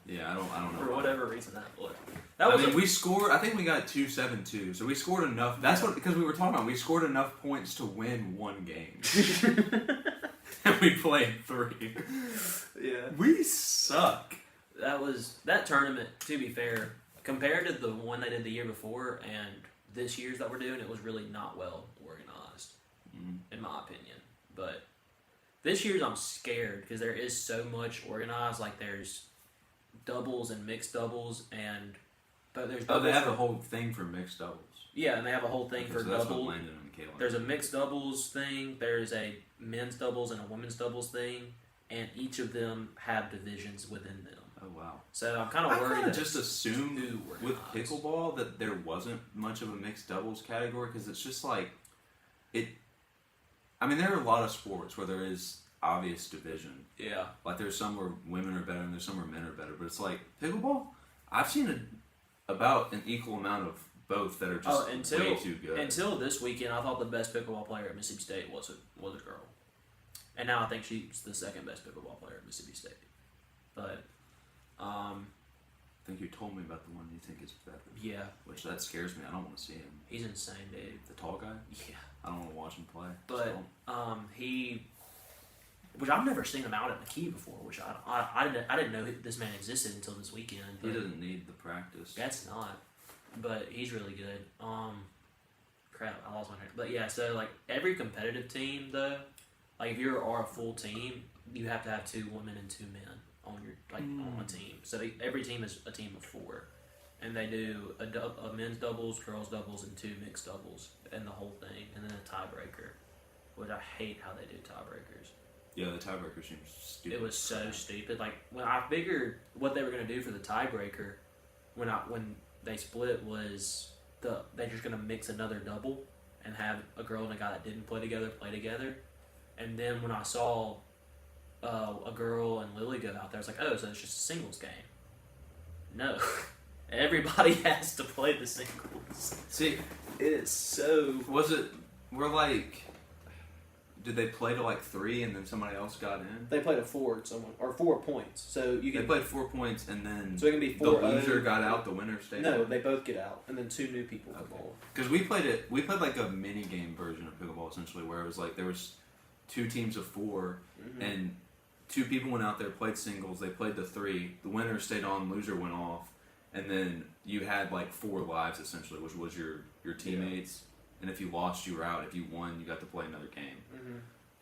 Yeah, I don't know. For why. whatever reason that was. That I was mean, we scored. I think we got 2-7-2, so we scored enough. That's what because we were talking about. We scored enough points to win 1 game, and we played 3. yeah. We suck. That tournament, to be fair, compared to the one they did the year before and this year's that we're doing, it was really not well organized, in my opinion. But this year's I'm scared because there is so much organized. Like there's doubles and mixed doubles, but there's Oh, doubles they have for- a whole thing for mixed doubles. yeah, and they have a whole thing Okay, for so that's what double. Landon and Michaela. There's a mixed doubles thing, there's a men's doubles and a women's doubles thing, and each of them have divisions within them. Oh wow. So I'm kind of I worried kind of that just assumed too with organized. pickleball that there wasn't much of a mixed doubles category because it's just like it. I mean, there are a lot of sports where there is obvious division. Yeah. Like there's some where women are better and there's some where men are better, but it's like pickleball. I've seen about an equal amount of both that are just way too good. Until this weekend, I thought the best pickleball player at Mississippi State was a girl, and now I think she's the second best pickleball player at Mississippi State. But I think you told me about the one you think is better. yeah, Which that scares me. I don't want to see him. he's insane, dude. The tall guy? Yeah, I don't want to watch him play. but So, which I've never seen him out at McKee before. Which I didn't know this man existed until this weekend. he But doesn't need the practice. that's not. But he's really good. Crap, I lost my train. But yeah, so like every competitive team though, like if you are a full team, you have to have 2 women and 2 men on your on a team. So every team is a team of 4, and they do a men's doubles, girls doubles, and 2 mixed doubles, and the whole thing, and then a tiebreaker, which I hate how they do tiebreakers. Yeah, the tiebreaker seems stupid. It was so stupid. Like when I figured what they were gonna do for the tiebreaker, when they split was they're just gonna mix another double and have a girl and a guy that didn't play together, and then when I saw a girl and Lily go out there, I was like, oh, so it's just a singles game. No, everybody has to play the singles. See, It is so. did they play to like 3 and then somebody else got in? They played a 4 or 4 points, so you They can. played 4 points and then So it can be the 4. loser got out, the winner stayed. No, they both get out, and then 2 new people come Okay. on. Because we played like a mini game version of pickleball essentially, where it was like there was 2 teams of 4, Mm-hmm. and 2 people went out there, played singles. They played the 3. The winner stayed on, loser went off, and then you had like 4 lives essentially, which was your teammates. And if you lost, you were out. If you won, you got to play another game. Mm-hmm.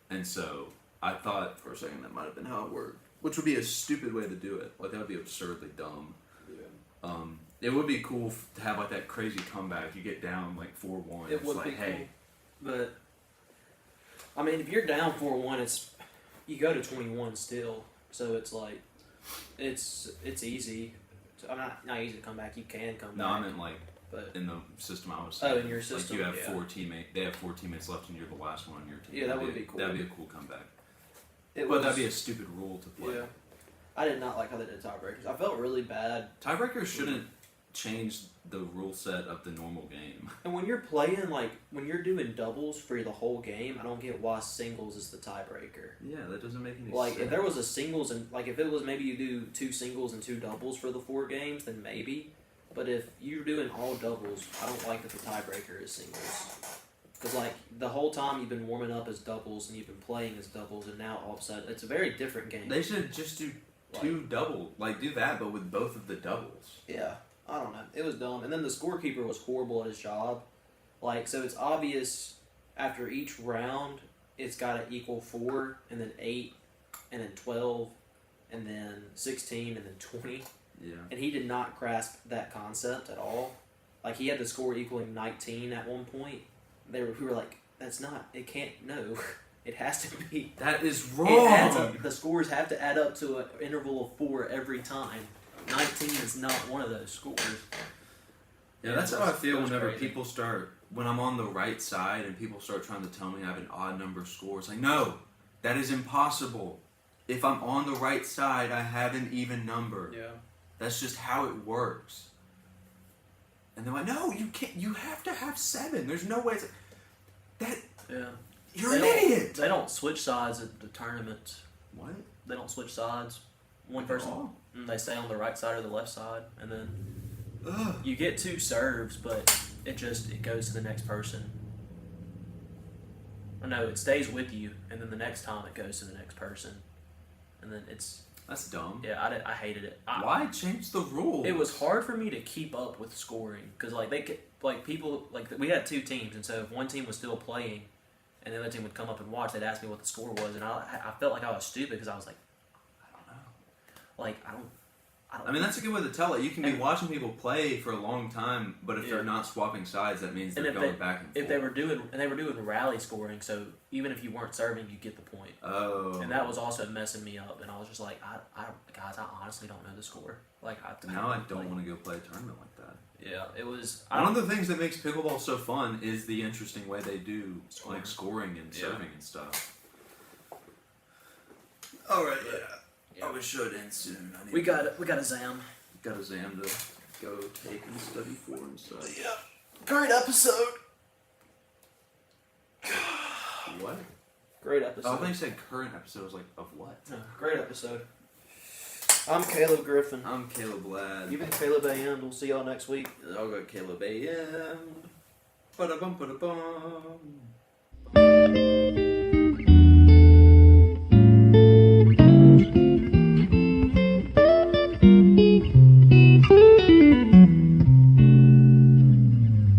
And so I thought for a second that might have been how it worked, which would be a stupid way to do it. Like that would be absurdly dumb. Yeah. It would be cool to have like that crazy comeback. You get down like 4-1. It would like, be hey, cool. But I mean, if you're down 4-1, you go to 21 still. So it's like it's easy. I'm not easy to come back. You can come no, back. I meant like But in the system I was Oh, saying. in your system, like you have yeah. 4 teammates. They have 4 teammates left, and you're the last one on your team. Yeah, that would be cool. That'd be a cool comeback. it But that'd be a stupid rule to play. yeah. I did not like how they did tiebreakers. I felt really bad. Tiebreakers shouldn't change the rule set of the normal game. And when you're playing, like when you're doing doubles for the whole game, I don't get why singles is the tiebreaker. Yeah, that doesn't make any Like sense. if there was a singles and like if it was maybe you do 2 singles and 2 doubles for the 4 games, then maybe. But if you're doing all doubles, I don't like that the tiebreaker is singles. Because like the whole time you've been warming up as doubles and you've been playing as doubles, and now all of a sudden it's a very different game. They should just do 2 double, like do that, but with both of the doubles. Yeah, I don't know. It was dumb. And then the scorekeeper was horrible at his job. Like, so it's obvious after each round, it's got to equal 4, and then 8, and then 12, and then 16, and then 20. Yeah. And he did not grasp that concept at all. Like, he had the score equaling 19 at one point. We were like, that's not, it can't, no. It has to be. That is It wrong. adds up, the scores have to add up to an interval of 4 every time. 19 is not one of those scores. Yeah, that's how I feel It was whenever crazy. people start, when I'm on the right side and people start trying to tell me I have an odd number of scores. Like, no, that is impossible. If I'm on the right side, I have an even number. Yeah. That's just how it works. And they're like, no, you can't, you have to have 7. There's no way. That, Yeah. you're an idiot. They don't switch sides at the tournament. What? They don't switch sides. One At person, all? they stay on the right side or the left side, and then Ugh. you get 2 serves, but it goes to the next person. Or no, it stays with you, and then the next time it goes to the next person, and then it's That's dumb. yeah. I hated it. Why change the rules? It was hard for me to keep up with scoring because we had 2 teams, and so if one team was still playing, and the other team would come up and watch, they'd ask me what the score was, and I felt like I was stupid because I was like, I don't know, like I don't. I mean, that's a good way to tell it. You can be And- watching people play for a long time, but if Yeah. they're not swapping sides, that means And they're if going back and forth. If they were doing rally scoring, so even if you weren't serving, you get the point. Oh. And that was also messing me up, and I was just like, guys, I honestly don't know the score. Like, Now I don't want to go play a tournament like that. Yeah, it was. One of the things that makes pickleball so fun is the interesting way they do Scoring. like scoring and Yeah. serving and stuff. All right, yeah. Yeah. I wish it would end soon. We got a Zam. got a Zam to go take and study for and such. Yeah. Great episode. What? Great Oh, I episode. thought you said current episode was like of what? No, great episode. I'm Caleb Griffin. I'm Caleb Ladd. You've been Caleb A.M. We'll see y'all next week. I'll go Caleb A.M. Ba-da-bum, ba-da-bum.